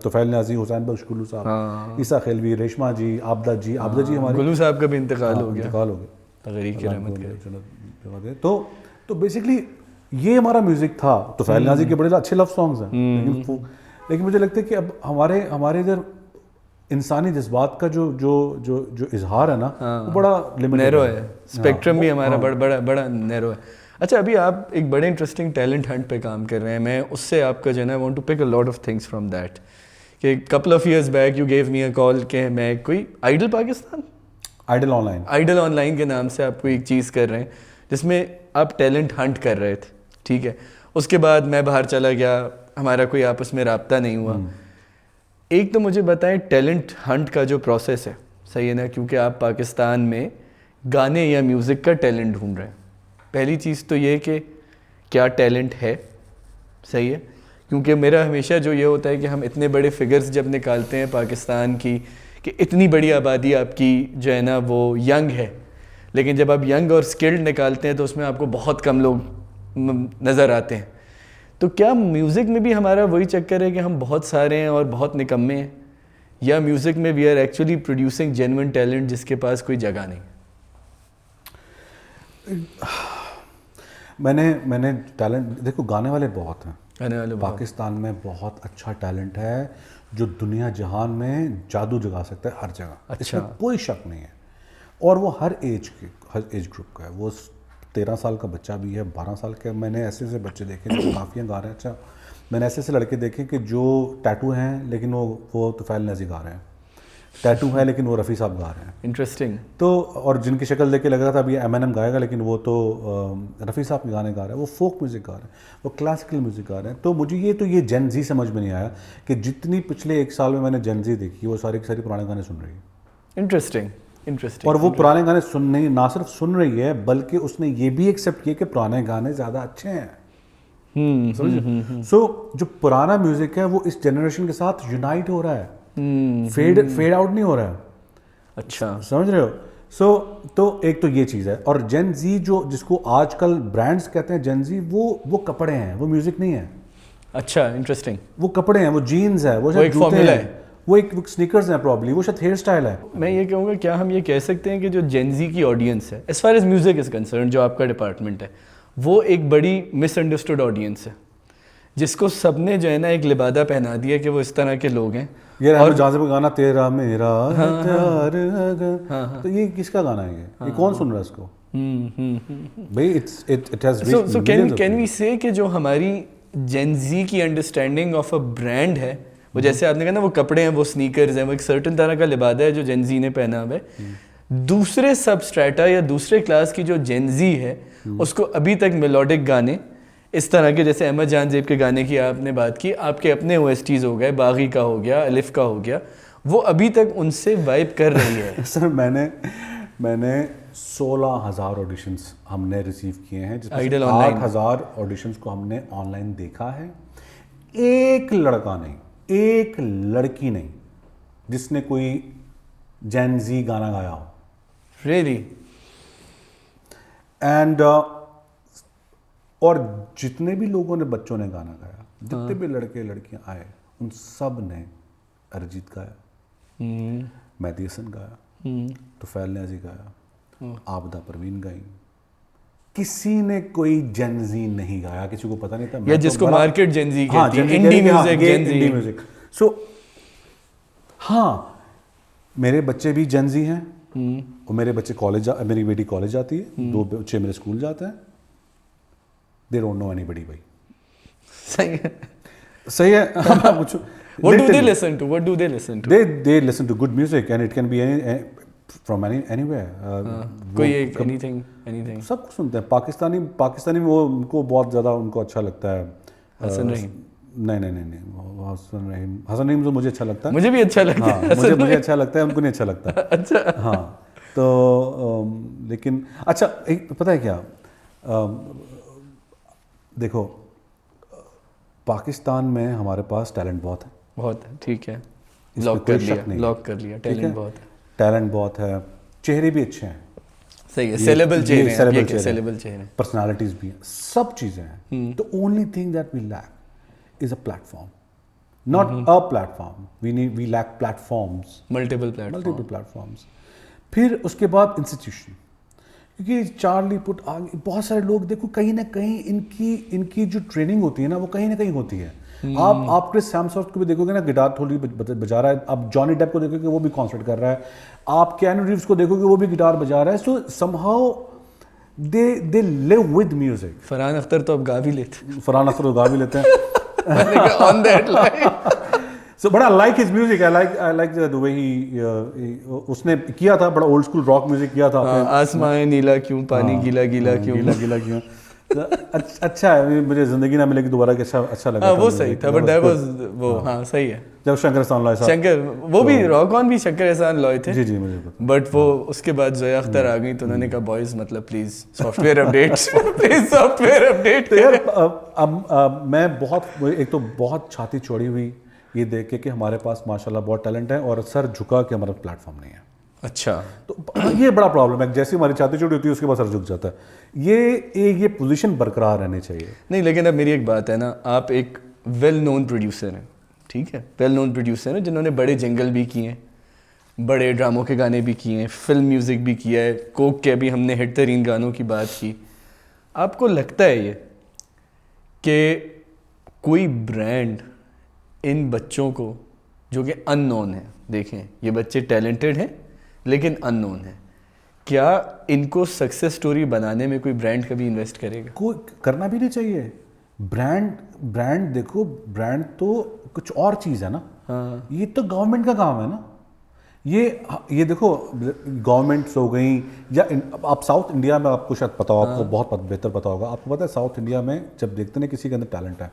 طفیل نیازی, حسین بخش گلو صاحب, عیسیٰ خیلوی, ریشما جی, عابدہ جی ہمارے گلو صاحب کا بھی انتقال ہو گیا, تغریق کی رحمت کرے. تو بیسکلی یہ ہمارا میوزک تھا. طفیل نیازی کے بڑے اچھے لو سانگز ہیں, لیکن مجھے لگتا ہے کہ اب ہمارے ادھر انسانی جذبات کا جو اظہار ہے نا وہ بڑا نیرو ہے, اسپیکٹرم بھی ہمارا بڑا نیرو ہے. اچھا ابھی آپ ایک بڑے انٹرسٹنگ ٹیلنٹ ہنٹ پہ کام کر رہے ہیں. میں اس سے آپ کا جو ہے نا, want to pick a lot of things from that, کہ couple of years back you gave me a call کہ میں کوئی idol Pakistan, idol online کے نام سے آپ کو ایک چیز کر رہے ہیں جس میں آپ ٹیلنٹ ہنٹ کر رہے تھے, ٹھیک ہے. اس کے بعد میں باہر چلا گیا, ہمارا کوئی آپس میں رابطہ نہیں ہوا. ایک تو مجھے بتائیں ٹیلنٹ ہنٹ کا جو پروسیس ہے, صحیح ہے نا, کیونکہ آپ پاکستان میں گانے یا میوزک کا ٹیلنٹ ڈھونڈ رہے ہیں. پہلی چیز تو یہ کہ کیا ٹیلنٹ ہے, صحیح ہے, کیونکہ میرا ہمیشہ جو یہ ہوتا ہے کہ ہم اتنے بڑے فگرز جب نکالتے ہیں پاکستان کی, کہ اتنی بڑی آبادی آپ کی جو ہے نا وہ ینگ ہے, لیکن جب آپ ینگ اور اسکلڈ نکالتے ہیں تو اس میں آپ کو بہت کم لوگ نظر آتے ہیں. تو کیا میوزک میں بھی ہمارا وہی چکر ہے کہ ہم بہت سارے ہیں اور بہت نکمے ہیں, یا میوزک میں we are actually producing genuine talent جس کے پاس کوئی جگہ نہیں؟ میں نے ٹیلنٹ دیکھو, گانے والے بہت ہیں پاکستان میں, بہت اچھا ٹیلنٹ ہے جو دنیا جہان میں جادو جگا سکتا ہے ہر جگہ, اس میں کوئی شک نہیں ہے. اور وہ ہر ایج گروپ کا ہے. وہ 13 سال کا بچہ بھی ہے, 12 سال کا. میں نے ایسے بچے دیکھے جو کافی گا رہے ہیں. اچھا میں نے ایسے لڑکے دیکھے کہ جو ٹیٹو ہیں لیکن وہ طفیل نیازی گا رہے ہیں, ٹیٹو ہے لیکن وہ رفیع صاحب گا رہے ہیں. انٹرسٹنگ. تو اور جن کی شکل دیکھ کے لگ رہا تھا ابھی M&M گائے گا, لیکن وہ تو رفیع صاحب کے گانے گا رہے ہیں. وہ فوک میوزک گا رہے ہیں, وہ کلاسیکل میوزک گا رہے ہیں. تو مجھے یہ جین زی سمجھ میں نہیں آیا کہ جتنی پچھلے 1 سال میں نے جین زی دیکھی وہ ساری کی ساری پرانے گانے سن رہی ہے. انٹرسٹنگ. اور وہ پرانے گانے نہ صرف سن رہی ہے بلکہ اس نے یہ بھی ایکسیپٹ کیا کہ پرانے گانے زیادہ اچھے ہیں. سو جو پرانا میوزک ہے وہ اس جنریشن کے ساتھ یونائٹ ہو رہا ہے, فیڈ آؤٹ نہیں ہو رہا ہے. اچھا سمجھ رہے ہو. تو ایک تو یہ چیز ہے. اور جین زی جس کو آج کل برانڈز کہتے ہیں جین زی, وہ کپڑے ہیں, وہ میوزک نہیں ہے. اچھا انٹرسٹنگ. وہ کپڑے ہیں, وہ جینز ہے, وہ جوتے ہیں, وہ ایک سنیکرز ہیں, پرابلی وہ شاید ہیئر سٹائل ہے. میں یہ کہوں گا کیا ہم یہ کہہ سکتے ہیں کہ جو جین زی کی آڈینس ہے as far as music is concern, جو آپ کا ڈپارٹمنٹ ہے, وہ ایک بڑی مس انڈرسٹوڈ آڈینس ہے جس کو سب نے جو ہے نا ایک لبادہ پہنا دیا کہ وہ اس طرح کے لوگ ہیں. یہ اور جہاں سے وہ گانا تیرا میرا پیار, تو یہ کس کا گانا ہے, یہ کون سن رہا ہے اس کو بھائی؟ سو کین وی سے کہ جو ہماری جین زی کی انڈرسٹینڈنگ آف اے برانڈ ہے وہ جیسے آپ نے کہا نا وہ کپڑے ہیں, وہ سنیکرز ہیں, وہ ایک سرٹن طرح کا لبادہ ہے جو جین زی نے پہنا ہوا ہے. دوسرے سب اسٹریٹا یا دوسرے کلاس کی جو جین زی ہے اس کو ابھی تک میلوڈک گانے اس طرح کے, جیسے احمد جان زیب کے گانے کی آپ نے بات کی, آپ کے اپنے OSTs ہو گئے, باغی کا ہو گیا, الف کا ہو گیا, وہ ابھی تک ان سے وائب کر رہی ہے. سر میں نے 16,000 آڈیشنس ہم نے ریسیو کیے ہیں, جس میں 8,000 آڈیشنس کو ہم نے آن لائن دیکھا ہے. ایک لڑکا نہیں, ایک لڑکی نہیں جس نے کوئی جین زی گانا گایا ہو. ریئلی؟ اینڈ اور جتنے بھی لوگوں نے, بچوں نے گانا گایا, جتنے بھی لڑکے لڑکیاں آئے, ان سب نے ارجیت گایا, مہدی حسن گایا, طفیل نیازی گایا, عابدہ پروین گائیں. کسی نے کوئی جین زی نہیں گایا, کسی کو پتہ نہیں تھا. یا جس کو مارکیٹ جین زی کہتی ہے, انڈی میوزک, جین زی میوزک. سو ہاں, میرے بچے بھی جین زی ہیں, اور میرے بچے کالج, میری بیٹی کالج جاتی ہے, 2 بچے میرے اسکول جاتے ہیں. They don't know anybody, bhai. صحیح ہے. What do they listen to? What do they listen to? They listen to good music, and it can be from anywhere. کوئی ایک anything. سب کچھ سنتے ہیں. پاکستانی وہ ان کو بہت زیادہ ان کو اچھا لگتا ہے. حسن رحیم. نہیں, حسن رحیم تو مجھے اچھا لگتا ہے. مجھے بھی اچھا لگتا ہے. مجھے اچھا لگتا ہے, ان کو نہیں اچھا لگتا. اچھا. ہاں تو لیکن اچھا پتہ ہے کیا, دیکھو پاکستان میں ہمارے پاس ٹیلنٹ بہت ہے. بہت ہے, ٹھیک ہے, لاک کر لیا. ٹیلنٹ بہت ہے. ٹیلنٹ بہت ہے, چہرے بھی اچھے ہیں. صحیح ہے, سیلیبل چہرے, پرسنالٹیز بھی ہیں, سب چیزیں ہیں. تو only thing that we lack is a platform, not a platform. We lack platforms, multiple platforms. پھر اس کے بعد انسٹیٹیوشن, کیونکہ چارلی پٹ آگے بہت سارے لوگ دیکھو کہیں نہ کہیں ان کی جو ٹریننگ ہوتی ہے نا, وہ کہیں نہ کہیں ہوتی ہے. آپ کرس ہیمسورتھ کو بھی دیکھو گے نا, گٹار تھوڑی بجا رہا ہے. آپ جانی ڈیپ کو دیکھو گے, وہ بھی کانسرٹ کر رہا ہے. آپ کیانو ریوز کو دیکھو گے, وہ بھی گٹار بجا رہا ہے. So somehow they live with music. Farhan Akhtar تو اب گا بھی لیتے ہیں. On that line. So but I like his music. I like the way he usne kiya tha, bada old school rock music kiya tha. آسمان نیلا کیوں, پانی گیلا گیلا کیوں. اچھا ہے, مجھے زندگی نہ ملے گی دوبارہ کہ اچھا لگا. وہ صحیح تھا, بٹ دیٹ واز وہ, ہاں صحیح ہے. جب شنکر احسان لوئے صاحب, وہ بھی راک آن بھی شنکر احسان لوئے تھے. جی مجھے پتا. بٹ وہ اس کے بعد زویا اختر آ گئی, تو انہوں نے کہا بوائز مطلب پلیز سافٹ ویئر اپڈیٹ. اب میں بہت, ایک تو بہت چھاتی چوڑی ہوئی یہ دیکھ کے کہ ہمارے پاس ماشاء اللہ بہت ٹیلنٹ ہے, اور سر جھکا کہ ہمارا پلیٹ فارم نہیں ہے. اچھا, تو یہ بڑا پرابلم ہے. جیسے ہماری چھاتی چوڑی ہوتی ہے اس کے بعد سر جھک جاتا ہے. یہ پوزیشن برقرار رہنی چاہیے. نہیں, لیکن اب میری ایک بات ہے نا, آپ ایک ویل نون پروڈیوسر ہیں, ٹھیک ہے, ویل نون پروڈیوسر ہیں جنہوں نے بڑے جنگل بھی کیے ہیں, بڑے ڈراموں کے گانے بھی کیے ہیں, فلم میوزک بھی کیا ہے, کوک کے بھی ہم نے ہٹ ترین گانوں کی بات کی. آپ کو لگتا ہے یہ کہ کوئی برانڈ ان بچوں کو جو کہ ان نون ہیں, دیکھیں یہ بچے ٹیلنٹڈ ہیں لیکن ان نون ہیں, کیا ان کو سکسیس سٹوری بنانے میں کوئی برانڈ کبھی انویسٹ کرے گا؟ کوئی کرنا بھی نہیں چاہیے. برانڈ دیکھو, برانڈ تو کچھ اور چیز ہے نا. یہ تو گورنمنٹ کا کام ہے نا. یہ دیکھو گورنمنٹس ہو گئیں, یا آپ ساؤتھ انڈیا میں, آپ کو شاید پتا ہو, آپ کو بہت بہتر پتا ہوگا, آپ کو پتا ہے ساؤتھ انڈیا میں جب دیکھتے ہیں کسی کے اندر ٹیلنٹ ہے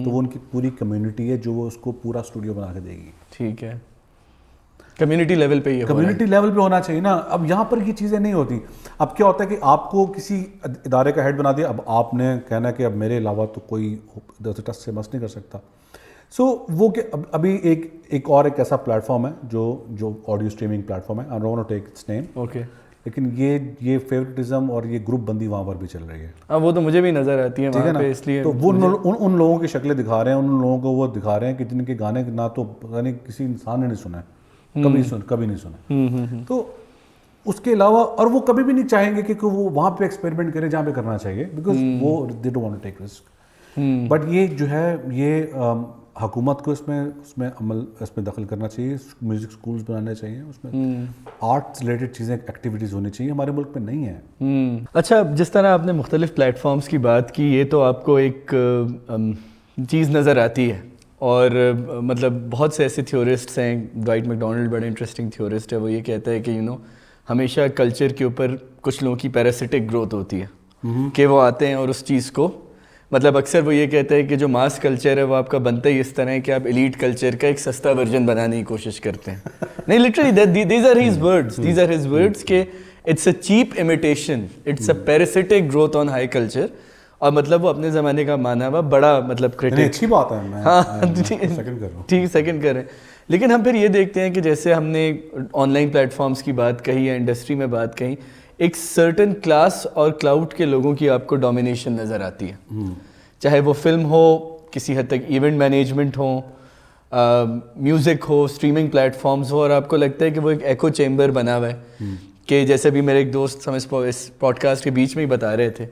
تو وہ ان کی پوری کمیونٹی ہے جو وہ اس کو پورا اسٹوڈیو بنا کے دے گی. ٹھیک ہے, کمیونٹی لیول پہ ہونا چاہیے نا. اب یہاں پر یہ چیزیں نہیں ہوتی. اب کیا ہوتا ہے کہ آپ کو کسی ادارے کا ہیڈ بنا دیا, اب آپ نے کہنا کہ اب میرے علاوہ تو کوئی ٹس سے مس نہیں کر سکتا. سو وہ کہ ابھی ایک اور ایک ایسا پلیٹ فارم ہے جو آڈیو اسٹریمنگ پلیٹ فارم ہے, I don't take it's name, okay, لیکن یہ فیوریٹزم اور یہ گروپ بندی وہاں پر بھی چل رہی ہے. ہاں وہ تو مجھے بھی نظر آتی ہے وہاں پہ, اس لیے تو وہ ان لوگوں کی شکلیں دکھا رہے ہیں, ان لوگوں کو وہ دکھا رہے ہیں کہ جن کے گانے نہ تو پتہ نہیں کسی انسان نے نہیں سنا ہے, کبھی نہیں سنا. تو اس کے علاوہ, اور وہ کبھی بھی نہیں چاہیں گے کہ وہ وہاں پہ ایکسپیریمنٹ کریں جہاں پہ کرنا چاہیے, بیکاز وہ they don't want to take risk. But یہ جو ہے, یہ حکومت کو اس میں دخل کرنا چاہیے. میوزک اسکولز بنانے چاہیے, اس میں آرٹس ریلیٹڈ چیزیں, ایکٹیویٹیز ہونی چاہیے. ہمارے ملک میں نہیں ہے. اچھا, جس طرح آپ نے مختلف پلیٹ فارمز کی بات کی, یہ تو آپ کو ایک چیز نظر آتی ہے, اور مطلب بہت سے ایسے تھیورسٹس ہیں, ڈوائٹ میکڈونلڈ بڑا انٹرسٹنگ تھیورسٹ ہے, وہ یہ کہتا ہے کہ ہمیشہ کلچر کے اوپر کچھ لوگوں کی پیراسٹک گروتھ ہوتی ہے کہ وہ آتے ہیں اور اس چیز کو مطلب اکثر وہ یہ کہتا ہے کہ جو ماس کلچر ہے وہ آپ کا بنتا ہی اس طرح ہے کہ آپ ایلیٹ کلچر کا ایک سستا ورژن بنانے کی کوشش کرتے ہیں. نہیں literally these are his words کہ it's a cheap imitation, it's a parasitic growth on high culture. اور مطلب وہ اپنے زمانے کا مانا ہوا بڑا مطلب کرٹک. اچھی بات ہے, میں سیکنڈ کر رہا ہوں. ٹھیک سیکنڈ کر رہے ہیں. لیکن ہم پھر یہ دیکھتے ہیں کہ جیسے ہم نے آن لائن پلیٹ فارمس کی بات کہی یا انڈسٹری میں بات کہی, ایک سرٹن کلاس اور کلاؤڈ کے لوگوں کی آپ کو ڈومینیشن نظر آتی ہے, چاہے وہ فلم ہو, کسی حد تک ایونٹ مینجمنٹ ہو, میوزک ہو, اسٹریمنگ پلیٹ فارمز ہو, اور آپ کو لگتا ہے کہ وہ ایک ایکو چیمبر بنا ہوا ہے. کہ جیسے بھی میرے ایک دوست ہم اس پوڈ کاسٹ کے بیچ میں ہی بتا رہے تھے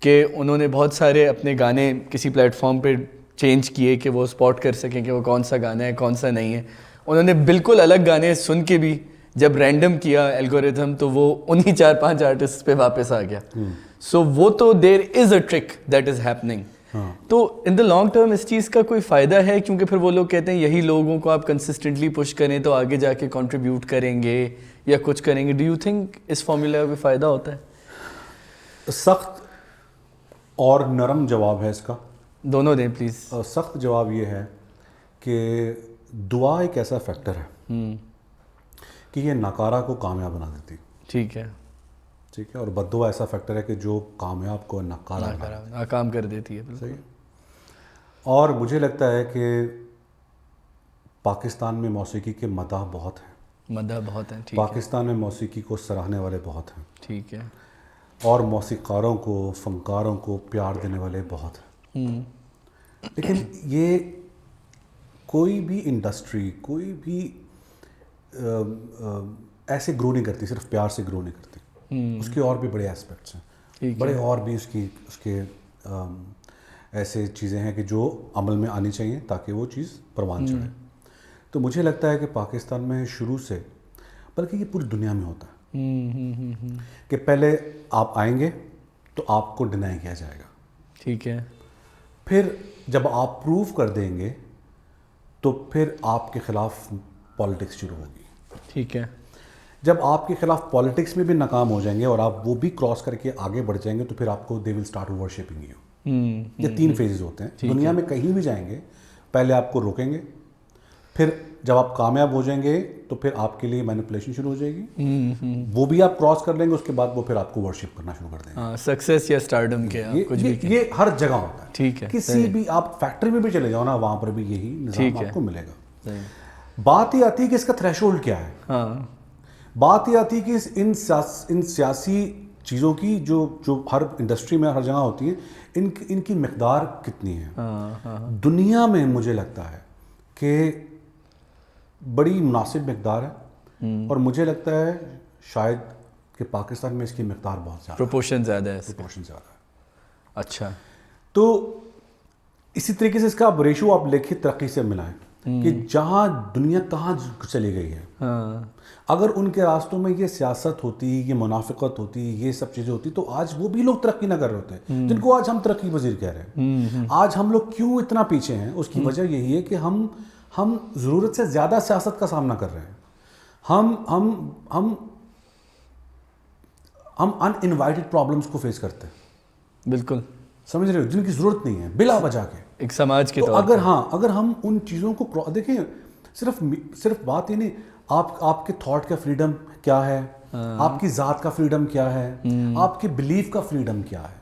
کہ انہوں نے بہت سارے اپنے گانے کسی پلیٹ فارم پہ چینج کیے کہ وہ اسپاٹ کر سکیں کہ وہ کون سا گانا ہے کون سا نہیں ہے. انہوں نے بالکل الگ گانے سن کے بھی جب رینڈم کیا الگوریتھم تو وہ انہی 4-5 آرٹسٹ پہ واپس آ گیا. سو وہ تو دیر is a truck that is happening. تو ان دا لانگ ٹرم اس چیز کا کوئی فائدہ ہے, کیونکہ پھر وہ لوگ کہتے ہیں یہی لوگوں کو آپ کنسسٹنٹلی پش کریں تو آگے جا کے کنٹریبیوٹ کریں گے یا کچھ کریں گے. ڈو یو تھنک اس فارمولا کا کوئی فائدہ ہوتا ہے؟ سخت اور نرم جواب ہے اس کا. دونوں دیں پلیز. سخت جواب یہ ہے کہ دعا ایک ایسا فیکٹر ہے کہ یہ ناکارہ کو کامیاب بنا دیتی. ٹھیک ہے. ٹھیک ہے. اور بد دعا ایسا فیکٹر ہے کہ جو کامیاب کو ناکام کر دیتی ہے. صحیح. اور مجھے لگتا ہے کہ پاکستان میں موسیقی کے مداح بہت ہیں. مداح بہت ہیں. پاکستان میں موسیقی کو سراہنے والے بہت ہیں. ٹھیک ہے. اور موسیقاروں کو, فنکاروں کو پیار دینے والے بہت ہیں. لیکن یہ کوئی بھی انڈسٹری, کوئی بھی ایسے گرو نہیں کرتی, صرف پیار سے گرو نہیں کرتی. اس کے اور بھی بڑے ایسپیکٹس ہیں, بڑے اور بھی اس کے ایسے چیزیں ہیں کہ جو عمل میں آنی چاہیے تاکہ وہ چیز پروان چڑھے. تو مجھے لگتا ہے کہ پاکستان میں شروع سے, بلکہ یہ پوری دنیا میں ہوتا ہے کہ پہلے آپ آئیں گے تو آپ کو ڈینائی کیا جائے گا. ٹھیک ہے. پھر جب آپ پروو کر دیں گے تو پھر آپ کے خلاف پالیٹکس شروع ہوگی. ٹھیک ہے. جب آپ کے خلاف پالیٹکس میں بھی ناکام ہو جائیں گے اور آپ وہ بھی کراس کر کے آگے بڑھ جائیں گے تو پھر آپ کو دے ول اسٹارٹ ورشپنگ یو. یہ 3 فیزز ہوتے ہیں دنیا میں. کہیں بھی جائیں گے پہلے آپ کو روکیں گے, پھر جب آپ کامیاب ہو جائیں گے تو پھر آپ کے لیے مینیپولیشن شروع ہو جائے گی, وہ بھی آپ کراس کر لیں گے, اس کے بعد وہ پھر آپ کو ورشپ کرنا شروع کر دیں گے. سکسیس یا اسٹارڈم کے کچھ بھی یہ ہر جگہ ہوتا ہے. ٹھیک ہے. کسی بھی آپ فیکٹری میں بھی چلے جاؤ نا, وہاں پر بھی یہی نظام آپ کو ملے گا. بات یہ آتی ہے کہ اس کا تھریش ہولڈ کیا ہے. بات یہ آتی ہے کہ ان سیاسی چیزوں کی جو ہر انڈسٹری میں ہر جگہ ہوتی ہیں, ان کی مقدار کتنی ہے. دنیا میں مجھے لگتا ہے کہ بڑی مناسب مقدار ہے, اور مجھے لگتا ہے شاید کہ پاکستان میں اس کی مقدار بہت زیادہ, پروپورشن زیادہ ہے. اچھا. تو اسی طریقے سے اس کا ریشو آپ لکھیں ترقی سے ملائیں کہ جہاں دنیا کہاں چلی گئی ہے, اگر ان کے راستوں میں یہ سیاست ہوتی, یہ منافقت ہوتی, یہ سب چیزیں ہوتی, تو آج وہ بھی لوگ ترقی نہ کر رہے ہوتے جن کو آج ہم ترقی پذیر کہہ رہے ہیں. آج ہم لوگ کیوں اتنا پیچھے ہیں, اس کی وجہ یہی ہے کہ ہم ضرورت سے زیادہ سیاست کا سامنا کر رہے ہیں. ہم ان انوائٹڈ پرابلمس کو فیس کرتے ہیں. بالکل سمجھ رہے ہو, جن کی ضرورت نہیں ہے بلا وجہ کے, ایک سماج کے طور پر. اگر ہم ان چیزوں کو دیکھیں, صرف بات یہ نہیں, آپ کے تھاٹ کا فریڈم کیا ہے, آپ کی ذات کا فریڈم کیا ہے, آپ کے بلیف کا فریڈم کیا ہے.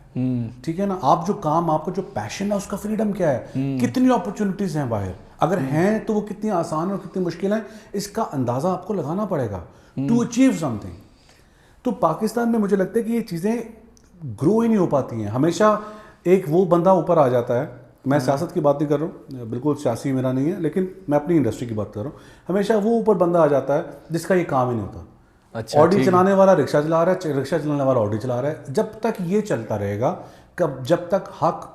ٹھیک ہے نا. آپ کا جو پیشن ہے اس کا فریڈم کیا ہے. کتنی اپرچونٹیز ہیں باہر, اگر ہیں تو وہ کتنی آسان اور کتنی مشکل ہیں, اس کا اندازہ آپ کو لگانا پڑے گا ٹو اچیو سم تھنگ. تو پاکستان میں مجھے لگتا ہے کہ یہ چیزیں گرو ہی نہیں ہو پاتی ہیں. ہمیشہ ایک وہ بندہ اوپر آ جاتا ہے, میں سیاست کی بات نہیں کر رہا ہوں, بالکل سیاسی میرا نہیں ہے, لیکن میں اپنی انڈسٹری کی بات کر رہا ہوں. ہمیشہ وہ اوپر بندہ آ جاتا ہے جس کا یہ کام ہی نہیں ہوتا. آڈی چلانے والا رکشہ چلا رہا ہے, رکشہ چلانے والا آڈی چلا رہا ہے. جب تک یہ چلتا رہے گا, جب تک حق,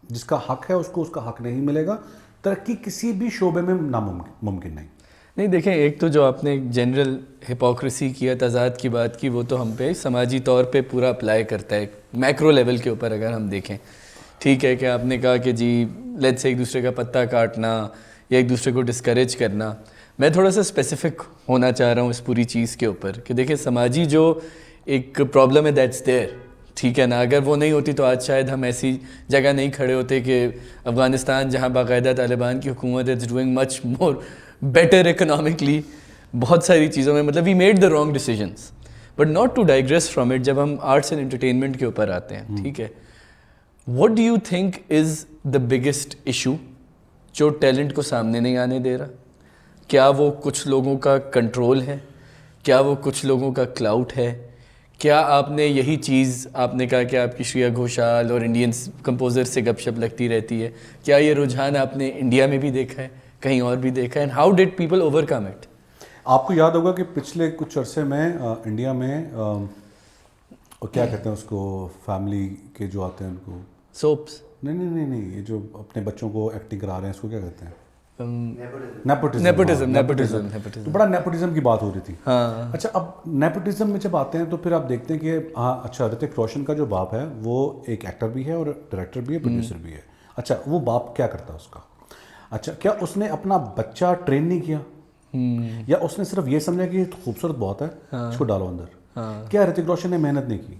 جس کا حق ہے اس کو اس کا حق نہیں ملے گا, ترقی کسی بھی شعبے میں ناممکن نہیں. دیکھیں, ایک تو جو آپ نے جنرل ہپوکریسی کی یا تضاد کی بات کی, وہ تو ہم پہ سماجی طور پہ پورا اپلائی کرتا ہے میکرو لیول کے اوپر. اگر ہم دیکھیں, ٹھیک ہے کہ آپ نے کہا کہ جی لیٹس سے ایک دوسرے کا پتہ کاٹنا یا ایک دوسرے کو ڈسکریج کرنا. میں تھوڑا سا اسپیسیفک ہونا چاہ رہا ہوں اس پوری چیز کے اوپر کہ دیکھیں سماجی جو ایک پرابلم ہے دیٹس دیئر, ٹھیک ہے نا. اگر وہ نہیں ہوتی تو آج شاید ہم ایسی جگہ نہیں کھڑے ہوتے کہ افغانستان جہاں باقاعدہ طالبان کی حکومت ہے, doing much more better economically, بہت ساری چیزوں میں, مطلب we made the wrong decisions. But not to digress from it, جب ہم آرٹس اینڈ انٹرٹینمنٹ کے اوپر آتے ہیں, ٹھیک ہے, what do you think is the biggest issue جو ٹیلنٹ کو سامنے نہیں آنے دے رہا؟ کیا وہ کچھ لوگوں کا کنٹرول ہے؟ کیا وہ کچھ لوگوں کا کلاؤٹ ہے؟ کیا آپ نے یہی چیز, آپ نے کہا کہ آپ کی شرییا گھوشال اور انڈین کمپوزر سے گپ شپ لگتی رہتی ہے, کیا یہ رجحان آپ نے انڈیا میں بھی دیکھا ہے, کہیں اور بھی دیکھا ہے, and how did people over come it? آپ کو یاد ہوگا کہ پچھلے کچھ عرصے میں انڈیا میں کیا کہتے ہیں اس کو, فیملی کے جو آتے ہیں ان کو سوپس, نہیں, یہ جو اپنے بچوں کو ایکٹنگ کرا رہے ہیں اس کو کیا کہتے ہیں, نیپوٹزم. تو بڑا نیپوٹزم کی بات ہو رہی تھی. ہاں اچھا, اب نیپوٹزم میں جب آتے ہیں تو پھر آپ دیکھتے ہیں کہ ہاں اچھا, رتک روشن کا جو باپ ہے وہ ایک ایکٹر بھی ہے اور ڈائریکٹر بھی ہے, پروڈیوسر بھی ہے. اچھا, وہ باپ کیا کرتا ہے اس کا؟ اچھا, کیا اس نے اپنا بچہ ٹرین نہیں کیا, یا اس نے صرف یہ سمجھا کہ یہ خوبصورت بہت ہے اس کو ڈالو اندر؟ کیا رتک روشن نے محنت نہیں کی؟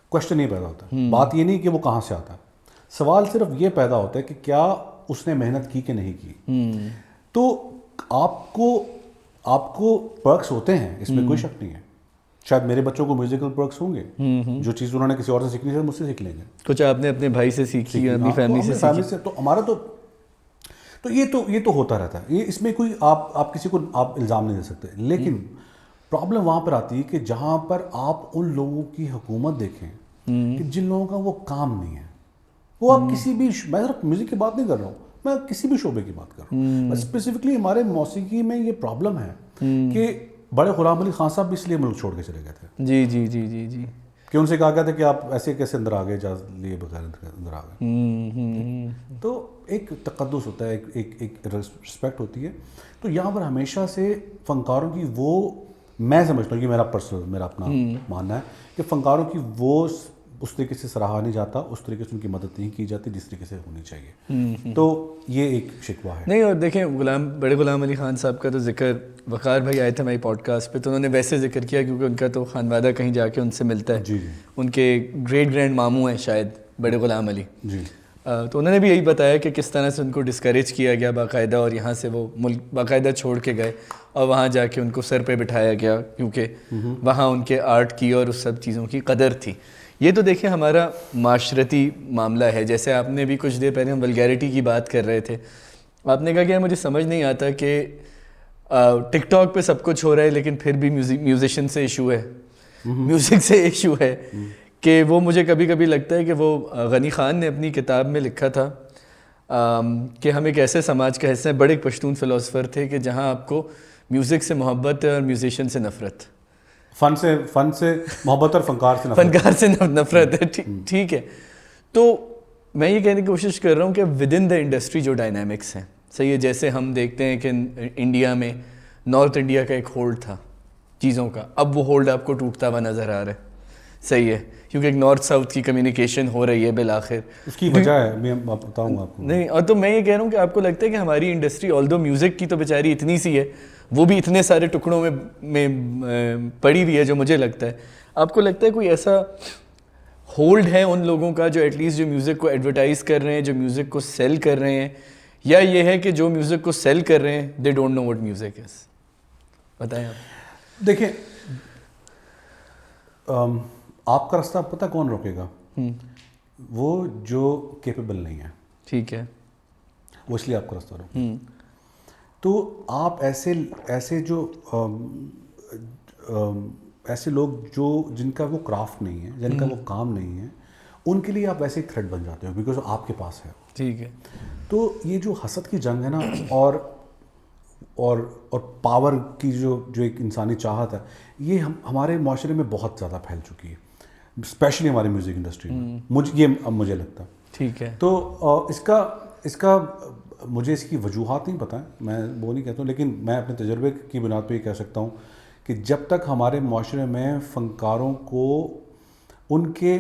کوشچن یہ پیدا ہوتا ہے. بات یہ نہیں کہ وہ کہاں سے آتا ہے, سوال صرف یہ پیدا ہوتا ہے کہ کیا اس نے محنت کی کہ نہیں کی. تو آپ کو پرکس ہوتے ہیں, اس میں کوئی شک نہیں ہے. شاید میرے بچوں کو میوزیکل پرکس ہوں گے, جو چیز انہوں نے کسی اور سے سیکھنی ہے مجھ سے سیکھ لیں گے. کچھ آپ نے اپنے بھائی سے سیکھی, اپنی فیملی سے سیکھی. تو ہمارا تو یہ تو ہوتا رہتا ہے. یہ اس میں کوئی آپ کسی کو آپ الزام نہیں دے سکتے. لیکن پرابلم وہاں پر آتی ہے کہ جہاں پر آپ ان لوگوں کی حکومت دیکھیں کہ جن لوگوں کا وہ کام نہیں ہے. وہ آپ کسی بھی, میں صرف میوزک کی بات نہیں کر رہا ہوں, میں کسی بھی شعبے کی بات کر رہا ہوں. اسپیسیفکلی ہمارے موسیقی میں یہ پرابلم ہے کہ بڑے غلام علی خان صاحب بھی اس لیے ملک چھوڑ کے چلے گئے تھے. جی جی جی جی جی, کہ ان سے کہا گیا تھا کہ آپ ایسے کیسے اندر آ گئے, اجازت لیے بغیر اندر آ گئے. تو ایک تقدس ہوتا ہے, ایک رسپیکٹ ہوتی ہے. تو یہاں پر ہمیشہ سے فنکاروں کی وہ, میں سمجھتا ہوں کہ میرا اپنا ماننا ہے کہ فنکاروں کی وہ اس طریقے سے سراہا نہیں جاتا, اس طریقے سے ان کی مدد نہیں کی جاتی جس طریقے سے ہونی چاہیے. تو یہ ایک شکوہ ہے. نہیں, اور دیکھیں بڑے غلام علی خان صاحب کا تو ذکر وقار بھائی آئے تھے ہماری پوڈ کاسٹ پہ, تو انہوں نے ویسے ذکر کیا کیونکہ ان کا تو خانوادہ کہیں جا کے ان سے ملتا ہے. جی, ان کے گریٹ گرینڈ ماموں ہیں شاید بڑے غلام علی. جی, تو انہوں نے بھی یہی بتایا کہ کس طرح سے ان کو ڈسکریج کیا گیا باقاعدہ, اور یہاں سے وہ ملک باقاعدہ چھوڑ کے گئے, اور وہاں جا کے ان کو سر پہ بٹھایا گیا کیونکہ وہاں ان کے آرٹ کی اور اس سب چیزوں کی قدر تھی. یہ تو دیکھیں ہمارا معاشرتی معاملہ ہے. جیسے آپ نے بھی کچھ دیر پہلے ہم ولگیرٹی کی بات کر رہے تھے, آپ نے کہا کہ مجھے سمجھ نہیں آتا کہ ٹک ٹاک پہ سب کچھ ہو رہا ہے لیکن پھر بھی میوزیشین سے ایشو ہے, میوزک سے ایشو ہے. کہ وہ مجھے کبھی کبھی لگتا ہے کہ وہ غنی خان نے اپنی کتاب میں لکھا تھا کہ ہم ایک ایسے سماج کا حصہ ہیں, بڑے پشتون فلاسفر تھے, کہ جہاں آپ کو میوزک سے محبت ہے اور میوزیشین سے نفرت, فن سے محبت اور فنکار سے نفرت ہے. ٹھیک ہے, تو میں یہ کہنے کی کوشش کر رہا ہوں کہ ود ان دا انڈسٹری جو ڈائنامکس ہیں, صحیح ہے, جیسے ہم دیکھتے ہیں کہ انڈیا میں نارتھ انڈیا کا ایک ہولڈ تھا چیزوں کا, اب وہ ہولڈ آپ کو ٹوٹتا ہوا نظر آ رہا ہے. صحیح ہے, کیونکہ ایک نارتھ ساؤتھ کی کمیونیکیشن ہو رہی ہے بالآخر. اس کی وجہ ہے, میں بتاؤں گا آپ کو. نہیں, اور تو میں یہ کہہ رہا ہوں کہ آپ کو لگتا ہے کہ ہماری انڈسٹری آلدو میوزک کی تو بیچاری اتنی سی ہے, وہ بھی اتنے سارے ٹکڑوں میں پڑی ہوئی ہے, جو مجھے لگتا ہے آپ کو لگتا ہے کوئی ایسا ہولڈ ہے ان لوگوں کا جو ایٹ لیسٹ جو میوزک کو ایڈورٹائز کر رہے ہیں, جو میوزک کو سیل کر رہے ہیں, یا یہ ہے کہ جو میوزک کو سیل کر رہے ہیں they don't know what music is? بتائیں آپ. دیکھیں, آپ کا راستہ پتہ کون روکے گا؟ وہ جو کیپیبل نہیں ہے. ٹھیک ہے, وہ اس لیے آپ کا راستہ روکے. تو آپ ایسے لوگ جن کا وہ کرافٹ نہیں ہے, جن کا وہ کام نہیں ہے, ان کے لیے آپ ویسے ہی تھریٹ بن جاتے ہو بیکاز آپ کے پاس ہے. ٹھیک ہے. تو یہ جو حسد کی جنگ ہے نا, اور پاور کی جو ایک انسانی چاہت ہے, یہ ہمارے معاشرے میں بہت زیادہ پھیل چکی ہے, اسپیشلی ہماری میوزک انڈسٹری میں. مجھے لگتا ہے. ٹھیک ہے. تو اس کا مجھے اس کی وجوہات نہیں پتہ ہیں, میں وہ نہیں کہتا ہوں, لیکن میں اپنے تجربے کی بنیاد پہ یہ کہہ سکتا ہوں کہ جب تک ہمارے معاشرے میں فنکاروں کو ان کے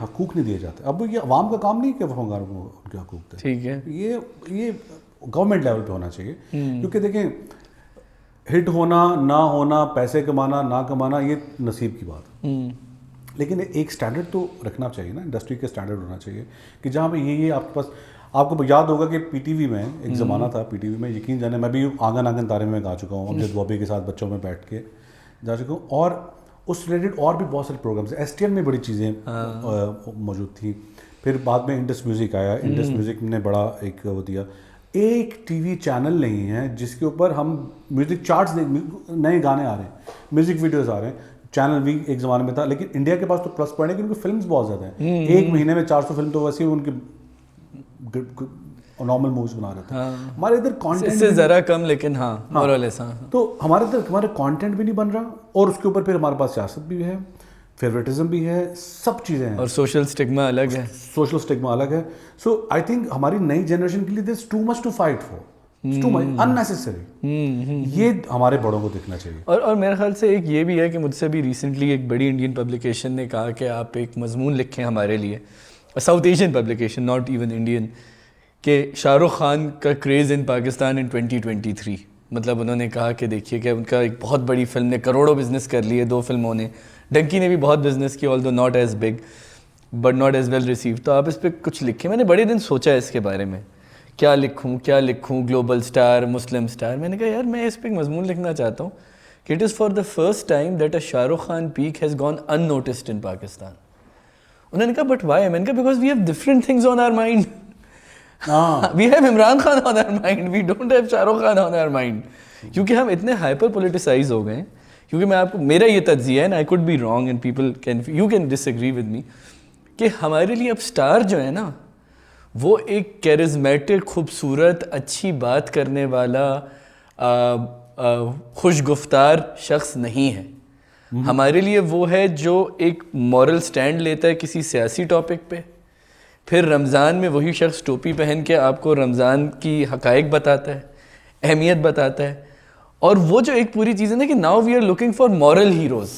حقوق نہیں دیے جاتے, اب یہ عوام کا کام نہیں کہ فنکاروں کو ان کے حقوق دیں. ٹھیک ہے. یہ گورنمنٹ لیول پہ ہونا چاہیے. کیونکہ دیکھیں ہٹ ہونا نہ ہونا, پیسے کمانا نہ کمانا, یہ نصیب کی بات ہے, لیکن ایک سٹینڈرڈ تو رکھنا چاہیے نا, انڈسٹری کا سٹینڈرڈ ہونا چاہیے کہ جہاں پہ یہ آپ کے پاس. آپ کو یاد ہوگا کہ پی ٹی وی میں ایک زمانہ تھا, پی ٹی وی میں یقین جانے میں بھی آنگن آنگن تارے میں گا چکا ہوں, امجد بابی کے ساتھ بچوں میں بیٹھ کے جا چکا ہوں, اور اس ریلیٹڈ اور بھی بہت سارے پروگرامس, ایس ٹی این میں بڑی چیزیں موجود تھیں. پھر بعد میں انڈس میوزک آیا, انڈس میوزک نے بڑا ایک وہ دیا. ایک ٹی وی چینل نہیں ہے جس کے اوپر ہم میوزک چارٹس نئے گانے آ رہے ہیں, میوزک ویڈیوز آ رہے ہیں. چینل بھی ایک زمانے میں تھا, لیکن انڈیا کے پاس تو پلس پوائنٹ ہے کہ ان کی فلمس بہت زیادہ ہیں. ایک مہینے میں 400 فلم تو ویسے ان کی نارمل موویز بنا رہے تھے. ہمارے ادھر کانٹینٹ اس سے ذرا کم, لیکن ہاں تو ہمارے ادھر ہمارا کانٹینٹ بھی نہیں بن رہا, اور اس کے اوپر پھر ہمارے پاس سیاست بھی ہے, فیوریٹزم بھی ہے, سب چیزیں ہیں, اور سوشل سٹگما الگ ہے, سوشل سٹگما الگ ہے. سو آئی تھنک ہماری نئی جنریشن کے لیے there is too much to fight for, too much unnecessary. یہ ہمارے بڑوں کو دیکھنا چاہیے. اور میرے خیال سے ایک یہ بھی ہے کہ مجھ سے بھی ریسنٹلی ایک بڑی انڈین پبلیکیشن نے کہا کہ آپ ایک مضمون لکھیں ہمارے لیے, south Asian publication, not even Indian, کہ شاہ رخ خان کا کریز ان پاکستان ان 2023. مطلب انہوں نے کہا کہ دیکھیے کہ ان کا ایک بہت بڑی فلم نے کروڑوں بزنس کر لیے, 2 فلموں نے, ڈنکی نے بھی بہت بزنس کیا, although not as big but not as well receive. تو آپ اس پہ کچھ لکھیں. میں نے بڑے دن سوچا اس کے بارے میں, کیا لکھوں, گلوبل سٹار, مسلم سٹار. میں نے کہا یار میں اس پہ ایک مضمون لکھنا چاہتا ہوں کہ it is for the first time that a Shah Rukh Khan pack has gone unnoticed in Pakistan. انہوں نے کہا بٹ وائی؟ میں نے کہا because we have different things on our mind. We have Imran Khan on our mind, we don't have Shah Rukh Khan on our mind. کیونکہ ہم اتنے hyper politicise ہو گئے ہیں. کیونکہ میں آپ کو, میرا یہ تجزیہ ہے, and I could be wrong and people can, you can disagree with me, کہ ہمارے لیے اب سٹار جو ہے نا وہ ایک کیرزمیٹک, خوبصورت, اچھی بات کرنے والا, خوش گفتار شخص نہیں ہے. ہمارے لیے وہ ہے جو ایک مورل سٹینڈ لیتا ہے کسی سیاسی ٹاپک پہ, پھر رمضان میں وہی شخص ٹوپی پہن کے آپ کو رمضان کی حقائق بتاتا ہے, اہمیت بتاتا ہے. اور وہ جو ایک پوری چیز ہے نا کہ now we are looking for moral heroes,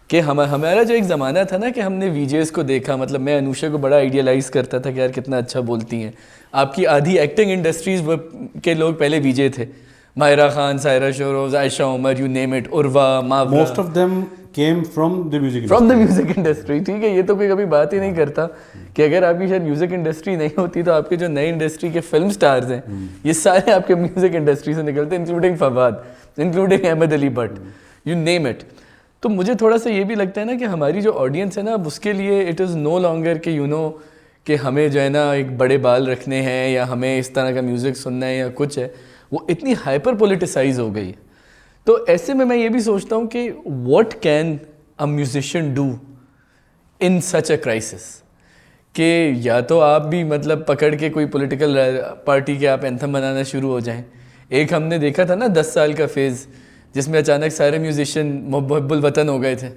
کہ ہمارا جو ایک زمانہ تھا نا کہ ہم نے وی جیز کو دیکھا, مطلب میں انوشا کو بڑا آئیڈیلائز کرتا تھا کہ یار کتنا اچھا بولتی ہیں. آپ کی آدھی ایکٹنگ انڈسٹریز کے لوگ پہلے وی جے تھے, Mahira Khan, Saira Shehroz, Ayesha Omar, you name it, Urwa, Mawra, most of them came from the music industry. ٹھیک ہے, یہ تو کوئی کبھی بات ہی نہیں کرتا کہ اگر آپ کی شاید میوزک انڈسٹری نہیں ہوتی تو آپ کے جو نئے انڈسٹری کے فلم سٹارز ہیں یہ سارے آپ کے میوزک انڈسٹری سے نکلتے, including Fawad, including Ahmed Ali Butt, you name it. تو مجھے تھوڑا سا یہ بھی لگتا ہے نا کہ ہماری جو آڈینس ہے نا اب اس کے لیے اٹ از نو لانگر کہ یو نو کہ ہمیں جو ہے نا ایک بڑے بال رکھنے ہیں یا ہمیں اس طرح کا میوزک سننا ہے یا کچھ ہے, وہ اتنی ہائپر پولیٹیسائز ہو گئی. تو ایسے میں یہ بھی سوچتا ہوں کہ what can a musician do in such a crisis, کہ یا تو آپ بھی مطلب پکڑ کے کوئی پولیٹیکل پارٹی کے آپ اینتھم بنانا شروع ہو جائیں. ایک ہم نے دیکھا تھا نا 10 سال کا فیز جس میں اچانک سارے میوزیشین محب الوطن ہو گئے تھے,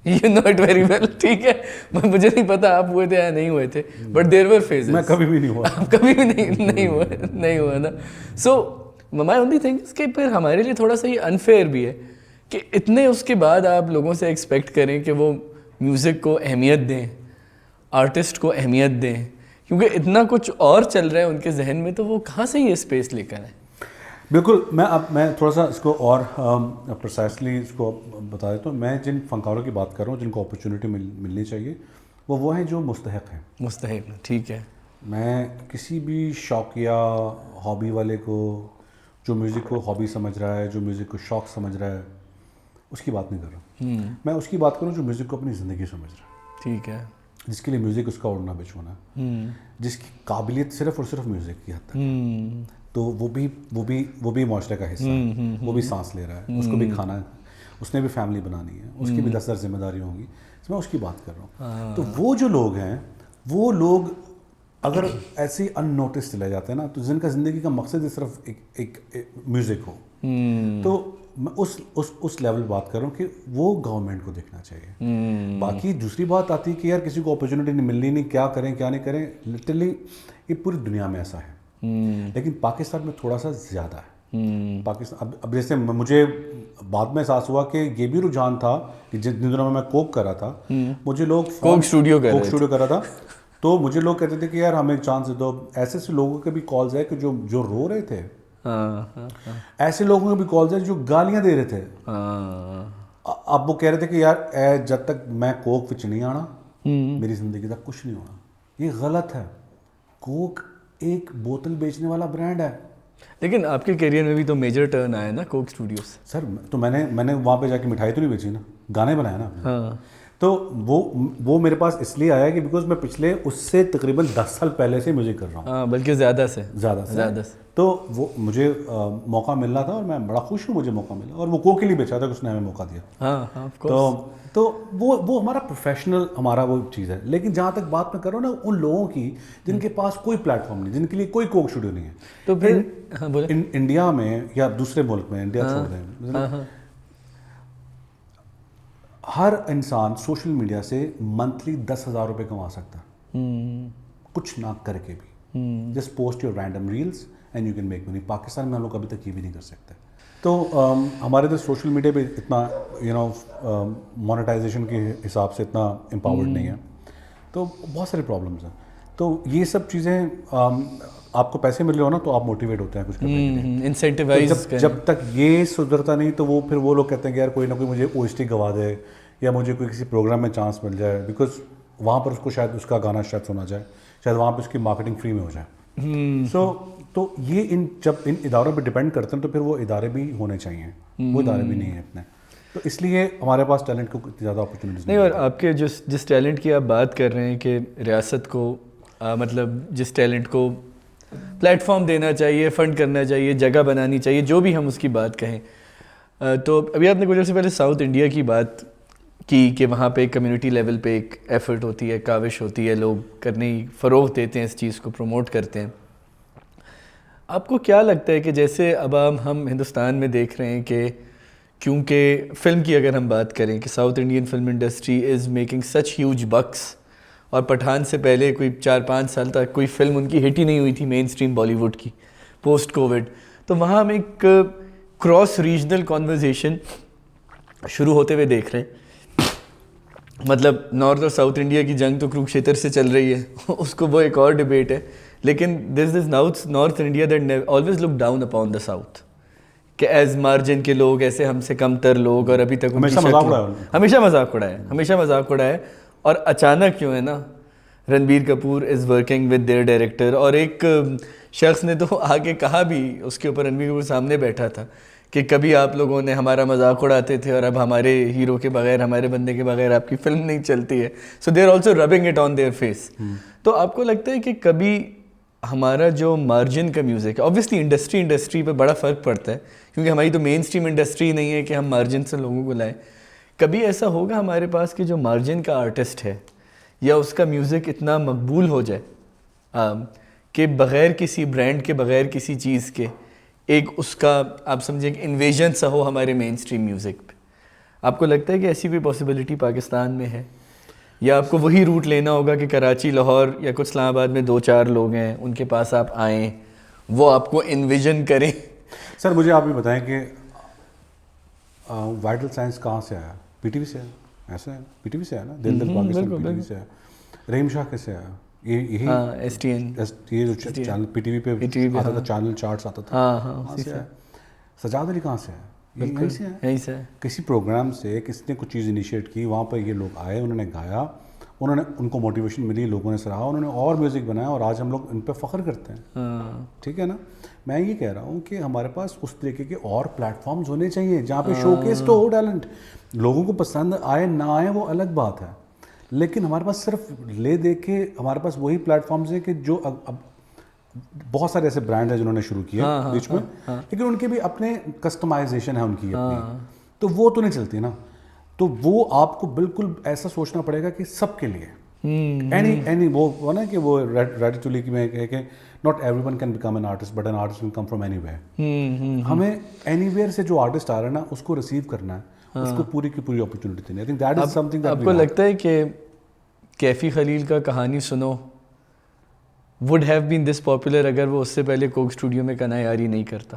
you know it very well. ٹھیک ہے, مجھے نہیں پتا آپ ہوئے تھے یا نہیں ہوئے تھے, بٹ دیر ور فیزز. میں کبھی بھی نہیں ہوا, آپ کبھی بھی نہیں ہوا نا. سو مائی اونلی تھنگ اس کہ پھر ہمارے لیے تھوڑا سا یہ انفیئر بھی ہے کہ اتنے اس کے بعد آپ لوگوں سے ایکسپیکٹ کریں کہ وہ میوزک کو اہمیت دیں, آرٹسٹ کو اہمیت دیں, کیونکہ اتنا کچھ اور چل رہا ہے ان کے ذہن میں, تو وہ کہاں سے یہ اسپیس لے کر آئیں. بالکل. میں تھوڑا سا اس کو اور پرسائسلی اس کو بتا دیتا ہوں. میں جن فنکاروں کی بات کر رہا ہوں جن کو اپرچونیٹی ملنی چاہیے وہ ہیں جو مستحق ہیں. مستحق, ٹھیک ہے. میں کسی بھی شوقیہ ہابی والے کو جو میوزک کو ہابی سمجھ رہا ہے, جو میوزک کو شوق سمجھ رہا ہے, اس کی بات نہیں کر رہا. میں اس کی بات کروں جو میوزک کو اپنی زندگی سمجھ رہا ہے. ٹھیک ہے. جس کے لیے میوزک اس کا اڑنا بچھونا ہے, جس کی قابلیت صرف اور صرف میوزک کی حد تک ہے. تو وہ بھی معاشرے کا حصہ ہے, وہ بھی سانس لے رہا ہے, اس کو بھی کھانا ہے, اس نے بھی فیملی بنانی ہے, اس کی بھی 10 ذمہ داری ہوں گی. میں اس کی بات کر رہا ہوں. تو وہ جو لوگ ہیں, وہ لوگ اگر ایسے ہی ان نوٹس چلے جاتے ہیں نا, تو جن کا زندگی کا مقصد ہی صرف ایک میوزک ہو, تو میں اس لیول بات کر رہا ہوں کہ وہ گورنمنٹ کو دیکھنا چاہیے. باقی دوسری بات آتی ہے کہ یار کسی کو اپرچونیٹی نہیں ملنی, نہیں کیا کریں کیا نہیں کریں. لٹرلی یہ پوری دنیا میں ایسا ہے, لیکن پاکستان میں تھوڑا سا زیادہ ہے. پاکستان اب جیسے مجھے بعد میں احساس ہوا کہ یہ بھی رجحان تھا کہ جن دنوں میں کوک کر رہا تھا, مجھے لوگ کوک اسٹوڈیو کر رہا تھا, تو مجھے لوگ کہتے تھے کہ یار ہمیں ایک چانس دے دو. ایسے ایسے لوگوں کے بھی کالز ہے کہ جو رو رہے تھے, ایسے لوگوں کے بھی کالز ہیں جو گالیاں دے رہے تھے. اب وہ کہہ رہے تھے کہ یار جب تک میں کوک وچ نہیں آنا میری زندگی تک کچھ نہیں ہونا. یہ غلط ہے. کوک ایک بوتل بیچنے والا برانڈ ہے. لیکن آپ کے کیریئر میں بھی تو میجر ٹرن آیا نا کوک اسٹوڈیوز. سر تو میں نے وہاں پہ جا کے مٹھائی تو نہیں بیچی نا, گانے بنائے نا. تو وہ میرے پاس اس لیے آیا کہ بیکاز میں پچھلے اس سے تقریباً 10 سال پہلے سے میوزک کر رہا ہوں, بلکہ زیادہ سے. تو وہ مجھے موقع ملنا تھا اور میں بڑا خوش ہوں مجھے موقع ملا, اور وہ کوک کے لیے بیچا تھا کہ اس نے ہمیں موقع دیا. تو وہ ہمارا پروفیشنل ہمارا وہ چیز ہے. لیکن جہاں تک بات میں کر رہا ہوں نا ان لوگوں کی جن کے پاس کوئی پلیٹ فارم نہیں, جن کے لیے کوئی کوک اسٹوڈیو نہیں ہے, تو پھر انڈیا میں یا دوسرے ملک میں, انڈیا چھوڑ دیں, ہر انسان سوشل میڈیا سے منتھلی 10,000 روپے کما سکتا ہے کچھ نہ کر کے بھی. Just post your random reels and you can make money. Pakistan میں ہم لوگ ابھی تک یہ بھی نہیں کر سکتے. تو ہمارے ادھر سوشل میڈیا پہ اتنا مونیٹائزیشن کے حساب سے اتنا امپاورڈ نہیں ہے, تو بہت سارے پرابلمس ہیں. تو یہ سب چیزیں آپ کو پیسے مل رہے ہو نا تو آپ موٹیویٹ ہوتے ہیں کچھ کرنے کے لیے. انسینٹیوائز جب تک یہ سدھرتا نہیں تو پھر وہ لوگ کہتے ہیں کہ یار کوئی نہ کوئی مجھے OST گوا دے یا مجھے کوئی کسی پروگرام میں چانس مل جائے, بیکاز وہاں پر اس کو شاید اس کا گانا شاید سنا جائے, شاید وہاں پہ اس کی مارکیٹنگ فری میں ہو جائے. تو یہ جب ان اداروں پہ ڈپینڈ کرتے ہیں تو پھر وہ ادارے بھی ہونے چاہیے, وہ ادارے بھی نہیں ہیں اتنے. تو اس لیے ہمارے پاس ٹیلنٹ کو اتنی زیادہ اپرچونیٹیز نہیں. اور آپ کے جس ٹیلنٹ کی آپ بات کر رہے ہیں کہ ریاست کو مطلب جس ٹیلنٹ کو پلیٹ فارم دینا چاہیے, فنڈ کرنا چاہیے, جگہ بنانی چاہیے, جو بھی ہم اس کی بات کہیں, تو ابھی آپ نے کچھ عرصے پہلے ساؤتھ انڈیا کی بات کی کہ وہاں پہ ایک کمیونٹی لیول پہ ایک ایفرٹ ہوتی ہے, کاوش ہوتی ہے, لوگ کرنے فروغ دیتے ہیں, اس چیز کو پروموٹ کرتے ہیں. آپ کو کیا لگتا ہے کہ جیسے اب ہم ہندوستان میں دیکھ رہے ہیں کہ کیونکہ فلم کی اگر ہم بات کریں کہ south Indian film industry is making such huge books, اور پٹھان سے پہلے کوئی 4-5 سال تک کوئی فلم ان کی ہٹ ہی نہیں ہوئی تھی مین اسٹریم بالی ووڈ کی پوسٹ کووڈ. تو وہاں ہم ایک کراس ریجنل کانورزیشن شروع ہوتے ہوئے دیکھ رہے ہیں. مطلب نارتھ اور ساؤتھ انڈیا کی جنگ تو کروکشیتر سے چل رہی ہے, اس کو وہ ایک اور ڈبیٹ ہے. لیکن this North India that always look down upon the South, کہ ایز مارجن کے لوگ, ایسے ہم سے کم تر لوگ, اور ابھی تک ہمیشہ مذاق اڑایا. اور اچانک کیوں ہے نا, Ranbir Kapoor is working with their director, اور ایک شخص نے تو آگے کہا بھی, اس کے اوپر رنبیر کپور سامنے بیٹھا تھا کہ کبھی آپ لوگوں نے ہمارا مذاق اڑاتے تھے اور اب ہمارے ہیرو کے بغیر, ہمارے بندے کے بغیر آپ کی فلم نہیں چلتی ہے. So they are also rubbing it on their face. تو آپ کو لگتا ہے کہ کبھی ہمارا جو مارجن کا میوزک ہے, آبویسلی انڈسٹری پہ بڑا فرق پڑتا ہے کیونکہ ہماری تو مین اسٹریم انڈسٹری نہیں ہے کہ ہم مارجن سے لوگوں کو لائیں, کبھی ایسا ہوگا ہمارے پاس کہ جو مارجن کا آرٹسٹ ہے یا اس کا میوزک اتنا مقبول ہو جائے کہ بغیر کسی برانڈ کے, بغیر کسی چیز کے, ایک اس کا آپ سمجھیں کہ انویژن سا ہو ہمارے مین اسٹریم میوزک پہ. آپ کو لگتا ہے کہ ایسی کوئی پاسبلٹی پاکستان میں ہے, یا آپ کو وہی روٹ لینا ہوگا کہ کراچی, لاہور یا کچھ اسلام آباد میں 2-4 لوگ ہیں, ان کے پاس آپ آئیں, وہ آپ کو انویژن کریں؟ سر مجھے آپ یہ بتائیں کہ وائٹل سائنس کہاں سے آیا؟ PTV سے آیا. ایسا ہے PTV سے آیا نا, دل پاکستان PTV سے آیا. رحیم شاہ کیسے آیا؟ یہی یہ جو چینل PTV پہ آتا تھا, چینل چارٹس آتا تھا, وہاں سے آیا. سجاد علی کہاں سے آیا؟ یہیں سے. کسی پروگرام سے کسی نے کچھ چیز انیشیٹ کی, وہاں پر یہ لوگ آئے, انہوں نے گایا, ان کو موٹیویشن ملی, لوگوں نے سراہا, انہوں نے اور میوزک بنایا, اور آج ہم لوگ ان پہ فخر کرتے ہیں. ٹھیک ہے نا. میں یہ کہہ رہا ہوں کہ ہمارے پاس اس طریقے کے اور پلیٹ فارمز ہونے چاہیے جہاں پہ شو کیس تو ہو ٹیلنٹ. لوگوں کو پسند آئے نہ آئے وہ الگ بات ہے, لیکن ہمارے پاس صرف لے دے کے ہمارے پاس وہی پلیٹ فارمز ہیں کہ جو اب بہت سارے ایسے برانڈ ہیں جنہوں نے شروع کیا بیچ میں, لیکن ان کے بھی اپنے کسٹمائزیشن ہے ان کی اپنی, تو وہ تو نہیں چلتی نا. تو وہ آپ کو بالکل ایسا سوچنا پڑے گا کہ سب کے لیے اینی وہ نا کہ وہ ریڈی ٹو لیک میں کہ not every one can become an artist but an artist will come from any where. ہمیں اینی ویئر سے جو آرٹسٹ آ رہا ہے نا اس کو ریسیو کرنا ہے, اس کو پوری کی پوری اپرچونیٹی دینی ہے. I think that is some thing. آپ کو لگتا ہے کہ کیفی خلیل کا کہانی سنو would have been this popular اگر وہ اس سے پہلے کوک اسٹوڈیو میں کنائی یاری نہیں کرتا؟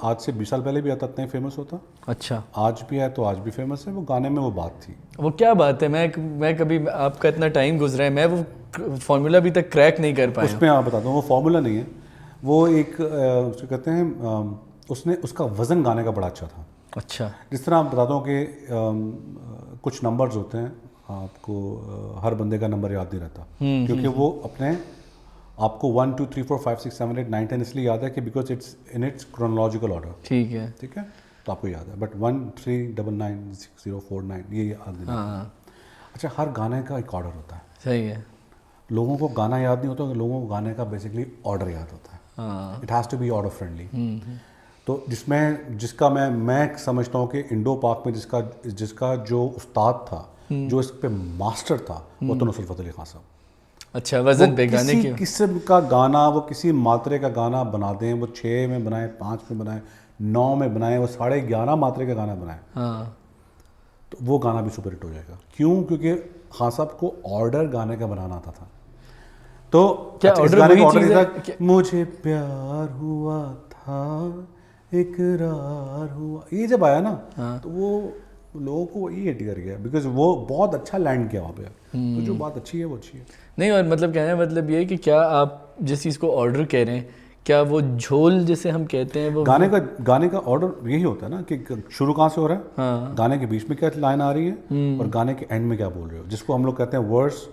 آج سے 20 سال پہلے بھی آتا اتنا ہی فیمس ہوتا. اچھا, آج بھی ہے تو آج بھی فیمس ہے. وہ گانے میں وہ بات تھی. وہ کیا بات ہے, میں کبھی, آپ کا اتنا ٹائم گزرا ہے, میں وہ فارمولا ابھی تک کریک نہیں کر پایا. اس میں آپ بتاتا ہوں, وہ فارمولا نہیں ہے, وہ ایک اس کو کہتے ہیں, اس کا وزن گانے کا بڑا اچھا تھا. اچھا, جس طرح آپ بتاتا ہوں کہ کچھ نمبرز ہوتے ہیں, آپ کو ہر بندے کا نمبر یاد نہیں رہتا, کیونکہ وہ اپنے آپ کو 1 2 3 4 5 6 7 8 9 10 اس لیے یاد ہے کہ because it's in its chronological order. ٹھیک ہے, ٹھیک ہے, تو آپ کو یاد ہے. بٹ 1 3 9 9 6 0 4 9 یہ یاد نہیں. ہاں, اچھا, ہر گانے کا ایک آرڈر ہوتا ہے. صحیح ہے. لوگوں کو گانا یاد نہیں ہوتا, لوگوں کو گانے کا بیسکلی آرڈر یاد ہوتا ہے. ہاں, it has to be order friendly. تو جس کا میں سمجھتا ہوں کہ انڈو پاک میں جس کا جو استاد تھا, جو اس پہ ماسٹر تھا, وہ تو نصرت فتح علی خان صاحب. اچھا, وزن پہ گانے کی, کسی قسم کا گانا, وہ کسی ماترے کا گانا بنا دیں, وہ 6 میں بنائیں, 5 میں بنائیں, 9 میں بنائیں, وہ 11.5 ماترے کا گانا بنائیں, ہاں, تو وہ گانا بھی سپر ہٹ ہو جائے گا. کیوں؟ کیونکہ خان صاحب کو آرڈر گانے کا بنانا آتا تھا. تو کیا اس آرڈر گانے کا وہی آرڈر چیز یہ ہے تھا, مجھے پیار ہوا تھا اقرار ہوا, یہ جب آیا نا تو وہ لوگوں کو وہی ہٹ کر گیا, بیکاز وہ بہت اچھا لینڈ کیا وہاں پہ. تو جو بات اچھی ہے وہ اچھی ہے. نہیں, اور مطلب کہنے کا مطلب یہ ہے کہ کیا آپ جس چیز کو آرڈر کہہ رہے ہیں, کیا وہ جھول جسے ہم کہتے ہیں, وہ گانے کا آرڈر یہی ہوتا ہے نا کہ شروع کہاں سے ہو رہا ہے, ہاں, گانے کے بیچ میں کیا لائن آ رہی ہے, اور گانے کے اینڈ میں کیا بول رہے ہو, جس کو ہم لوگ کہتے ہیں ورس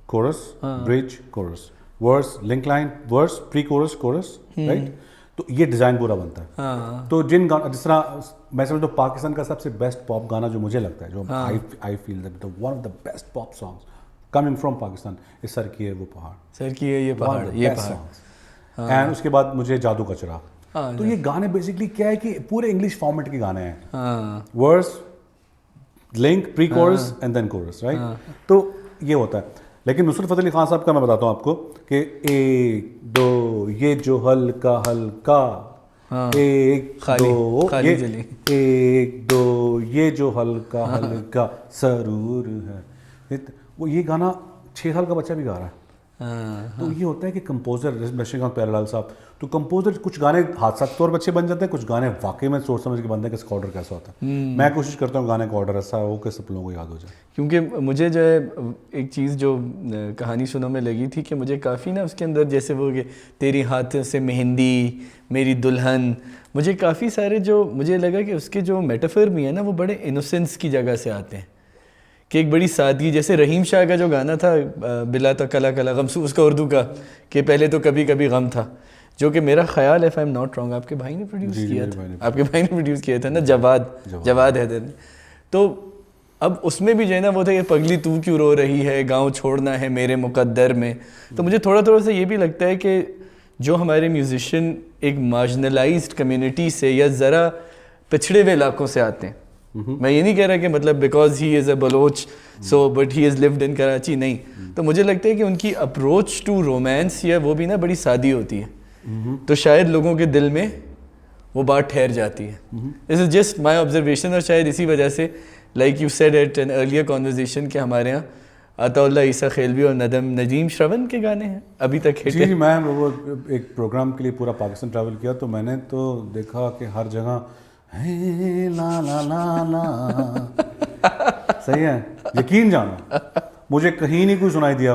کورس برج کورس, ورس لنک لائن ورس پری کورس کورس, رائٹ. تو یہ ڈیزائن پورا بنتا ہے. ہاں, تو جس طرح میں سمجھتا ہوں پاکستان کا سب سے بیسٹ پاپ گانا جو مجھے لگتا ہے, جو I feel that one of the best pop songs coming from Pakistan, اس سر کی ہے وہ پہاڑ, سر کی ہے یہ پہاڑ, یہ پہاڑ. اینڈ اس کے بعد مجھے جادو کا چراغ. تو یہ گانے بیسکلی کیا ہے کہ پورے انگلش فارمیٹ کے گانے ہیں, verse link pre chorus and then chorus, right. تو یہ ہوتا ہے. لیکن نصرت فتح علی خان صاحب کا میں بتاتا ہوں آپ کو کہ 1 2 یہ جو ہلکا ہلکا, 1 2 1 2 یہ جو ہلکا ہلکا سرور ہے, وہ یہ گانا 6 سال کا بچہ بھی گا رہا ہے. تو یہ ہوتا ہے کہ کمپوزر لکشمی پیارے لال صاحب, تو کمپوزر کچھ گانے حادثات کے طور پر اچھے بن جاتے ہیں, کچھ گانے واقعی میں سوچ سمجھ کے بنتے ہیں کہ اس کا آرڈر کیسا ہوتا ہے. میں کوشش کرتا ہوں گانے کا آرڈر ایسا ہو کہ سب لوگوں کو یاد ہو جائے. کیونکہ مجھے جو ہے ایک چیز جو کہانی سنوں میں لگی تھی کہ مجھے کافی نا اس کے اندر جیسے وہ کہ تیری ہاتھ سے مہندی میری دلہن, مجھے کافی سارے جو مجھے لگا کہ اس کے جو میٹافر بھی ہیں نا وہ بڑے انوسینس کی جگہ سے آتے ہیں, کہ ایک بڑی سادگی, جیسے رحیم شاہ کا جو گانا تھا بلا تو کلا کلا غم, اس کا اردو کا کہ پہلے تو کبھی کبھی غم تھا, جو کہ میرا خیال ہے, if I'm not wrong, آپ کے بھائی نے پروڈیوس کیا تھا, آپ کے بھائی نے پروڈیوس کیا تھا نا, جواد حیدر نے. تو اب اس میں بھی جو ہے نا وہ تھا کہ پگلی تو کیوں رو رہی ہے, گاؤں چھوڑنا ہے میرے مقدر میں. تو مجھے تھوڑا سا یہ بھی لگتا ہے کہ جو ہمارے میوزیشین ایک مارجنلائزڈ کمیونٹی سے یا ذرا پچھڑے ہوئے علاقوں سے آتے ہیں, میں یہ نہیں کہہ رہا کہ مطلب because he is a Baloch so but he is lived in Karachi, نہیں. تو مجھے لگتا ہے کہ ان کی اپروچ ٹو رومانس یا وہ بھی نا بڑی سادی ہوتی ہے, تو شاید لوگوں کے دل میں وہ بات ٹھہر جاتی ہے. دس از جسٹ مائی آبزرویشن, اور شاید اسی وجہ سے like you said at an earlier conversation کہ ہمارے یہاں عطا اللہ عیسیٰ خیلوی اور ندیم شرون کے گانے ہیں ابھی تک ہٹ. جی, میں وہ ایک پروگرام کے لیے پورا پاکستان ٹریول کیا, تو میں نے تو دیکھا کہ ہر جگہ لا لا لا لا, صحیح ہے, یقین جانا مجھے کہیں نہیں کوئی سنائی دیا.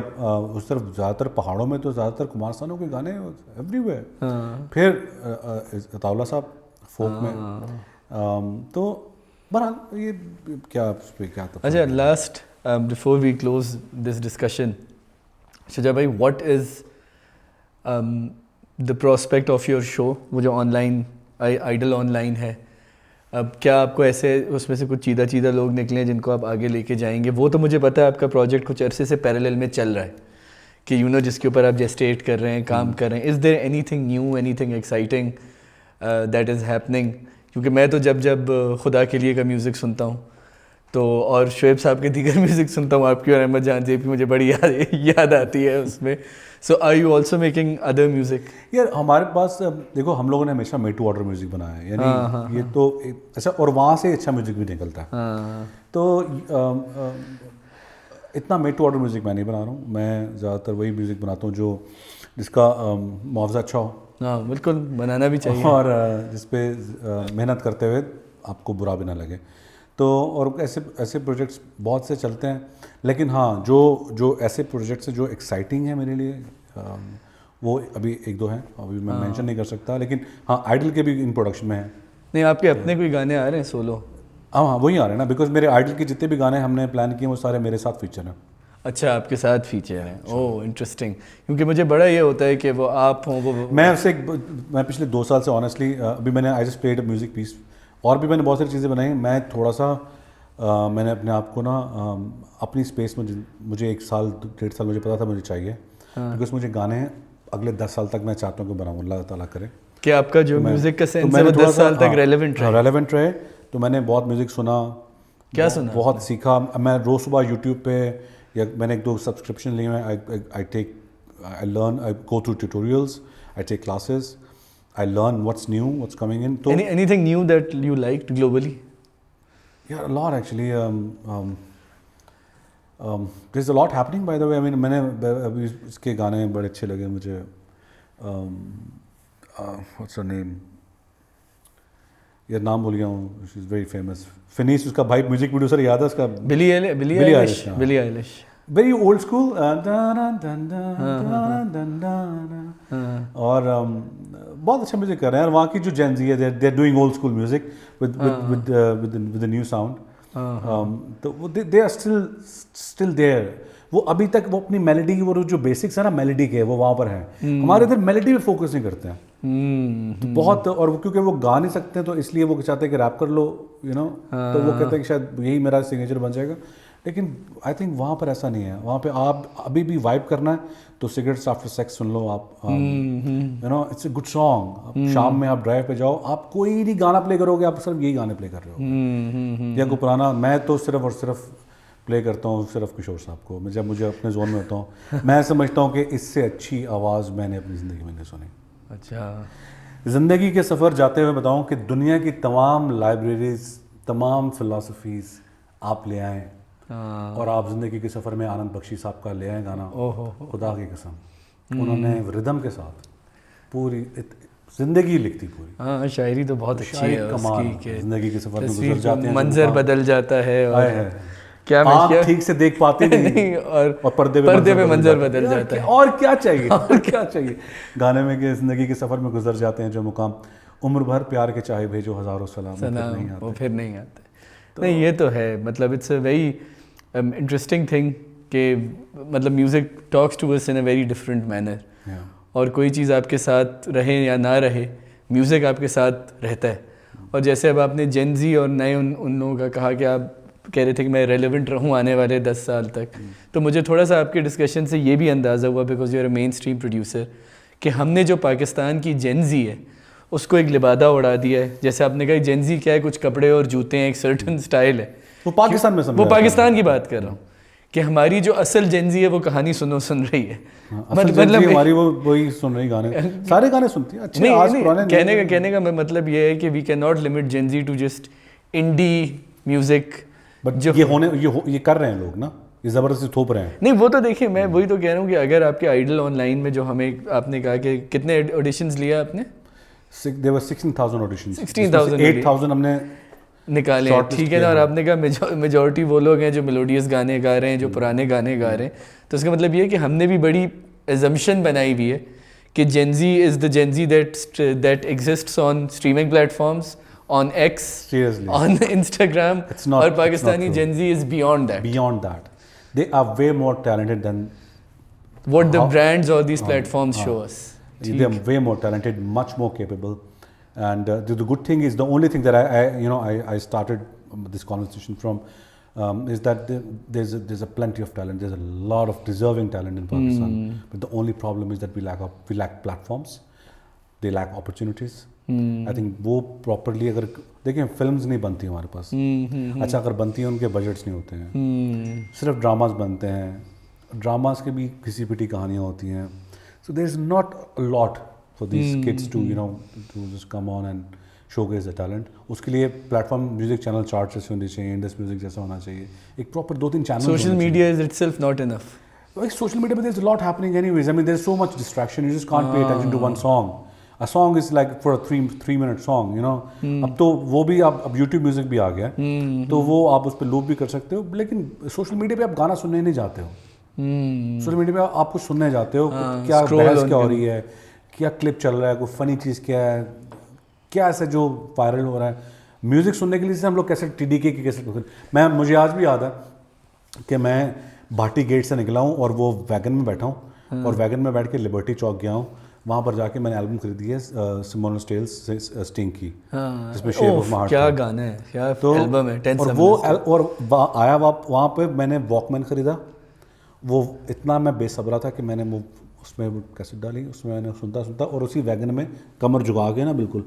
اس طرف زیادہ تر پہاڑوں میں تو زیادہ تر کمار سانو کے گانے ایوری ویئر. پھر عطا اللہ صاحب فوک میں. تو بہرحال یہ کیا اس پہ کیا تھا. اچھا, last before we close this discussion, Shuja بھائی, what is the prospect of your show, وہ جو online idol online ہے, اب کیا آپ کو ایسے اس میں سے کچھ چیدہ لوگ نکلیں جن کو آپ آگے لے کے جائیں گے؟ وہ تو مجھے پتہ ہے آپ کا پروجیکٹ کچھ عرصے سے پیرالل میں چل رہا ہے کہ جس کے اوپر آپ جسٹیٹ کر رہے ہیں, کام کر رہے ہیں. Is there anything new, anything exciting that is happening? کیونکہ میں تو جب خدا کے لیے کا میوزک سنتا ہوں تو, اور شعیب صاحب کے دیگر میوزک سنتا ہوں, آپ کی اور احمد جان جی مجھے بڑی یاد آتی ہے اس میں. So are you also making other music? یار ہمارے پاس دیکھو, ہم لوگوں نے ہمیشہ میڈ ٹو آرڈر میوزک بنایا ہے, یعنی یہ تو اچھا, اور وہاں سے اچھا میوزک بھی نکلتا ہے. تو اتنا میڈ ٹو آرڈر میوزک میں نہیں بنا رہا ہوں, میں زیادہ تر وہی میوزک بناتا ہوں جو جس کا معاوضہ اچھا ہو, ہاں بالکل بنانا بھی چاہیے, اور جس پہ محنت کرتے ہوئے آپ کو برا بھی نہ لگے. تو اور ایسے پروجیکٹس بہت سے چلتے ہیں, لیکن ہاں جو ایسے پروجیکٹس ہیں جو ایکسائٹنگ ہیں میرے لیے, وہ ابھی ایک دو ہیں, ابھی میں مینشن نہیں کر سکتا, لیکن ہاں آئیڈل کے بھی ان پروڈکشن میں ہیں. نہیں آپ کے اپنے کوئی گانے آ رہے ہیں سولو؟ ہاں وہی آ رہے ہیں نا, بیکاز میرے آئیڈل کے جتنے بھی گانے ہم نے پلان کیے وہ سارے میرے ساتھ فیچر ہیں. اچھا آپ کے ساتھ فیچر ہیں, اوہ انٹرسٹنگ, کیونکہ مجھے بڑا یہ ہوتا ہے کہ وہ آپ ہوں. وہ میں پچھلے 2 سال سے آنیسٹلی ابھی میں نے آئی جسٹ پلیڈ میوزک پیس, اور بھی میں نے بہت ساری چیزیں بنائی. میں تھوڑا سا میں نے اپنے آپ کو نا اپنی اسپیس میں, مجھے 1 سال 1.5 سال مجھے پتا تھا مجھے چاہیے, بیکاز مجھے گانے اگلے 10 سال تک میں چاہتا ہوں کہ بناؤں, اللہ تعالیٰ کرے کہ آپ کا جو میوزک کا سینس ہے وہ 10 سال تک ریلیونٹ رہے. تو میں نے بہت میوزک سنا, کیا سنا, بہت سیکھا. میں روز صبح یوٹیوب پہ, یا میں نے 1-2 سبسکرپشن لیے ہیں. I learn, I go through tutorials, I take classes, I learn what's new, what's coming in. So anything new that you liked globally? Yeah, a lot actually. There's a lot happening by the way. I mean, میں نے ابھی اس کے گانے بڑے اچھے لگے مجھے. What's her name? یہ نام بھول گیا ہوں. She is very famous. فنیس, اس کا بھائی میوزک پروڈیوسر, یاد ہے اس کا؟ بلی آئلش. Very old school. اور بہت اچھا میوزک کر رہے ہیں. اور وہاں کی جو جین زی ہے, they are doing old school music with the new sound. تو they are still there. وہ ابھی تک وہ اپنی میلڈی کی, وہ جو بیسکس ہے نا میلڈی کے, وہ وہاں پر ہیں. ہمارے ادھر میلڈی پہ فوکس نہیں کرتے ہیں بہت, اور کیونکہ وہ گا نہیں سکتے ہیں تو اس لیے وہ چاہتے ہیں کہ ریپ کر لو, تو وہ کہتے ہیں کہ شاید یہی میرا سگنیچر بن جائے گا. لیکن آئی تھنک وہاں پر ایسا نہیں ہے. وہاں پہ آپ ابھی بھی وائب کرنا ہے تو سگریٹس آفٹر سیکس سن لو آپ, اٹس اے گڈ سانگ. شام میں آپ ڈرائیو پہ جاؤ, آپ کوئی نہیں گانا پلے کرو گے, آپ صرف یہی گانے پلے کر رہے ہو. یا کوئی پرانا, میں تو صرف اور صرف پلے کرتا ہوں صرف کشور صاحب کو. جب مجھے اپنے زون میں ہوتا ہوں, میں سمجھتا ہوں کہ اس سے اچھی آواز میں نے اپنی زندگی میں نہیں سنی. اچھا, زندگی کے سفر جاتے ہوئے بتاؤں کہ دنیا کی تمام لائبریریز, تمام فلاسفیز آپ لے آئیں, اور آپ زندگی کے سفر میں آنند بخشی صاحب کا لے آئیں گانا, خدا کی قسم انہوں نے ردم کے ساتھ پوری زندگی لکھتی پوری. ہاں شاعری تو بہت اچھی ہے اس کی, زندگی کے سفر میں گزر جاتے ہیں, منظر بدل جاتا ہے, اور کیا آنکھ ٹھیک سے دیکھ پاتے نہیں, اور پردے پہ منظر بدل جاتا ہے. اور کیا چاہیے, اور کیا چاہیے گانے میں, کہ زندگی کے سفر میں گزر جاتے ہیں جو مقام, عمر بھر پیار کے چاہے بھیجو ہزاروں سلام, وہ پھر نہیں آتے. نہیں یہ تو ہے, مطلب it's a very interesting thing کہ مطلب music talks to us in a very different manner. اور کوئی چیز آپ کے ساتھ رہے یا نہ رہے, میوزک آپ کے ساتھ رہتا ہے. اور جیسے اب آپ نے جین زی اور نئے ان لوگوں کا کہا کہ آپ کہہ رہے تھے کہ میں ریلیونٹ رہوں آنے والے 10 سال تک, تو مجھے تھوڑا سا آپ کے ڈسکشن سے یہ بھی اندازہ ہوا, because you are a mainstream producer, کہ ہم نے جو پاکستان کی جین زی ہے اس کو ایک لبادہ اڑا دیا ہے. جیسے آپ نے کہا جین زی کیا ہے, کچھ کپڑے اور جوتے ہیں, ایک سرٹن اسٹائل ہے. وہ پاکستان میں, وہ پاکستان کی بات کر رہا ہوں, کہ ہماری جو اصل جین زی ہے وہ کہانی سن رہی ہے. مطلب ہماری وہی سن رہی گانے, سارے گانے سنتی ہے. اچھا, کہنے کا مطلب یہ ہے کہ we can not limit Gen Z to just indie music. But یہ کر رہے ہیں لوگ نا, یہ زبردستی تھوپ رہے ہیں. نہیں وہ تو دیکھیں, میں وہی تو کہہ رہا ہوں کہ اگر آپ کے آئیڈل آن لائن میں جو ہمیں آپ نے کہا کہ کتنے آڈیشنز لیا آپ نے, there were 16,000 auditions, 16,000 8,000 ہم نے نکالے ہیں, ٹھیک ہے نا. اور آپ نے کہا میجورٹی وہ لوگ ہیں جو میلوڈیس گانے گا رہے ہیں, جو پرانے گانے گا رہے ہیں. تو اس کا مطلب یہ ہے کہ ہم نے بھی بڑی ایزمپشن بنائی ہوئی ہے کہ Gen Z is the Gen Z that exists on streaming platforms, on X, on Instagram, اور Pakistani Gen Z is beyond that. Beyond that. They are way more talented than what the brands or these platforms show us. They are way more talented, much more capable. And the good thing is, the only thing that I started this conversation from is that there's a plenty of talent. There's a lot of deserving talent in Pakistan. But the only problem is that we lack platforms. They lack opportunities. I think وہ properly, اگر دیکھیں films نہیں بنتی ہمارے پاس, اچھا اگر بنتی ہیں ان کے بجٹس نہیں ہوتے ہیں, صرف ڈراماز بنتے ہیں, ڈراماز کے بھی گھسی پٹی کہانیاں ہوتی ہیں. So there is not a lot for these kids to just come on and showcase the talent. اس کے لیے platform music channel chart جیسے ہونے چاہیے, انڈس میوزک جیسا ہونا چاہیے, ایک proper 2-3 channel. Social media is itself not enough. Social media پہ there is a lot happening anyways. I mean there is so much distraction, you just can't pay attention to one song. a song is like for a 3-minute song, you know. اب تو وہ بھی اب YouTube music بھی آ گیا ہے, تو وہ آپ اس پہ لوپ بھی کر سکتے ہو, لیکن سوشل میڈیا پہ آپ گانا سننے نہیں جاتے ہو. سوشل میڈیا پہ آپ کچھ سننے جاتے ہو, کیا بحث کیا ہو رہی ہے, کیا کلپ چل رہا ہے, کوئی فنی چیز کیا ہے, کیا ایسا جو وائرل ہو رہا ہے. میوزک سننے کے لیے جیسے ہم لوگ کیسے ٹی ڈی کے کیسے, مجھے آج بھی یاد ہے کہ میں بھاٹی گیٹ سے نکلا ہوں اور وہ ویگن میں بیٹھا ہوں, اور ویگن میں بیٹھ کے لبرٹی چوک گیا ہوں. وہاں پر جا کے میں نے البم خریدی ہے سمون اسٹیلز سے اسٹنگ کی, جس میں شیپ آف مائی ہارٹ. کیا گانا ہے, کیا البم ہے. اور وہ اور آیا وہاں پہ میں نے واک مین خریدا. وہ اتنا میں بے صبرا تھا کہ میں نے اس میں کیسٹ ڈالی, اس میں نے سنتا اور اسی ویگن میں کمر جھکا کے نا بالکل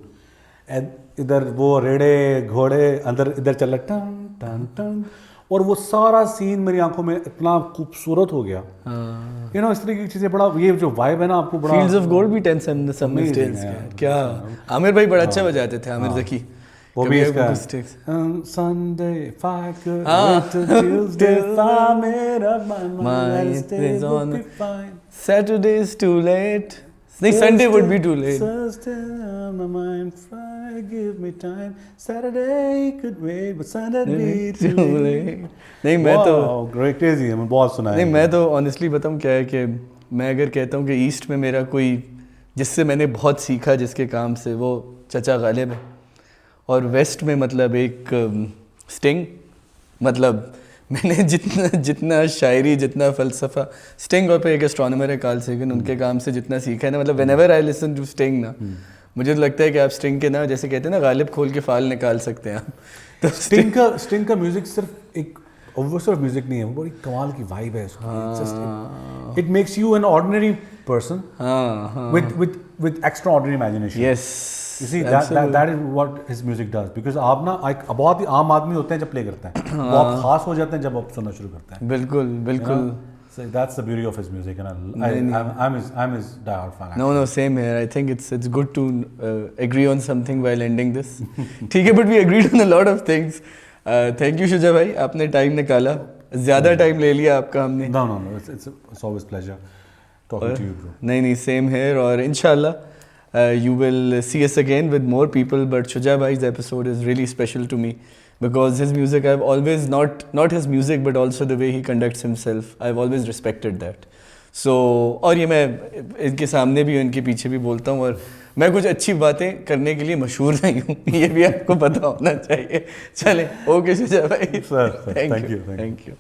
ادھر وہ ریڑے گھوڑے اندر ادھر چل رہا ٹن ٹن ٹن, اور وہ سارا سین میری آنکھوں میں اتنا خوبصورت ہو گیا. یو نو اس طرح کی چیزیں بڑا, یہ جو وائب ہے نا آپ کو بڑا. فیلڈز آف گولڈ بھی 10 سمر اسٹیلز کیا عامر بھائی بڑا اچھا بجاتے تھے, عامر ذکی. وہ بھی اس کا Sunday if I could wait till Tuesday if I made up my mind Wednesday would be fine, Saturday is too late, نہیں Sunday would be too late, Thursday on my mind, Friday give me time, Saturday could wait but Sunday be too late. نہیں میں تو great crazy ہے, میں بہت سنا ہے. نہیں میں تو آنیسٹلی بتاؤں کیا ہے کہ میں اگر کہتا ہوں کہ ایسٹ میں میرا کوئی جس سے میں نے بہت سیکھا جس کے کام سے, وہ چچا غالب ہے. اور ویسٹ میں مطلب ایک اسٹنگ, مطلب میں نے جتنا شاعری جتنا فلسفہ اسٹنگ اور پہ ایک اسٹرانومر ہے کارل سیگن, ان کے کام سے جتنا سیکھا ہے نا, مطلب whenever I listen to Sting نا, مجھے تو لگتا ہے کہ آپ اسٹنگ کے نا جیسے کہتے ہیں نا غالب کھول کے فال نکال سکتے ہیں آپ. تو اسٹنگ کا میوزک صرف ایک صرف میوزک نہیں ہے, وہ بڑی کمال کی وائب ہے اس کی. It makes you an ordinary person with extraordinary imagination. Yes. You see, that is what his music does. Because آپ نا بہت ہی عام آدمی ہوتے ہیں جب پلے کرتے ہیں, وہ آپ خاص ہو جاتے ہیں جب آپ سننا شروع کرتے ہیں. بالکل بالکل. So that's the beauty of his music, and I'm his die-hard fan. No, same here. I think it's good to agree on something while ending this. ٹھیک ہے, but we agreed on a lot of things. Thank you شجا بھائی, آپ نے time نکالا, زیادہ time لے لیا آپ کا ہم نے. No, it's always pleasure talking to you, bro. نہیں same here, اور انشاءاللہ you will see us again with more people. But Shuja bhai's episode is really special to me because his music, I've always not his music but also the way he conducts himself, I've always respected that. So اور یہ میں ان کے سامنے بھی ان کے پیچھے بھی بولتا ہوں, اور میں کچھ اچھی باتیں کرنے کے لیے مشہور نہیں ہوں, یہ بھی آپ کو پتہ ہونا چاہیے. چلیں اوکے شجا بھائی, Thank you.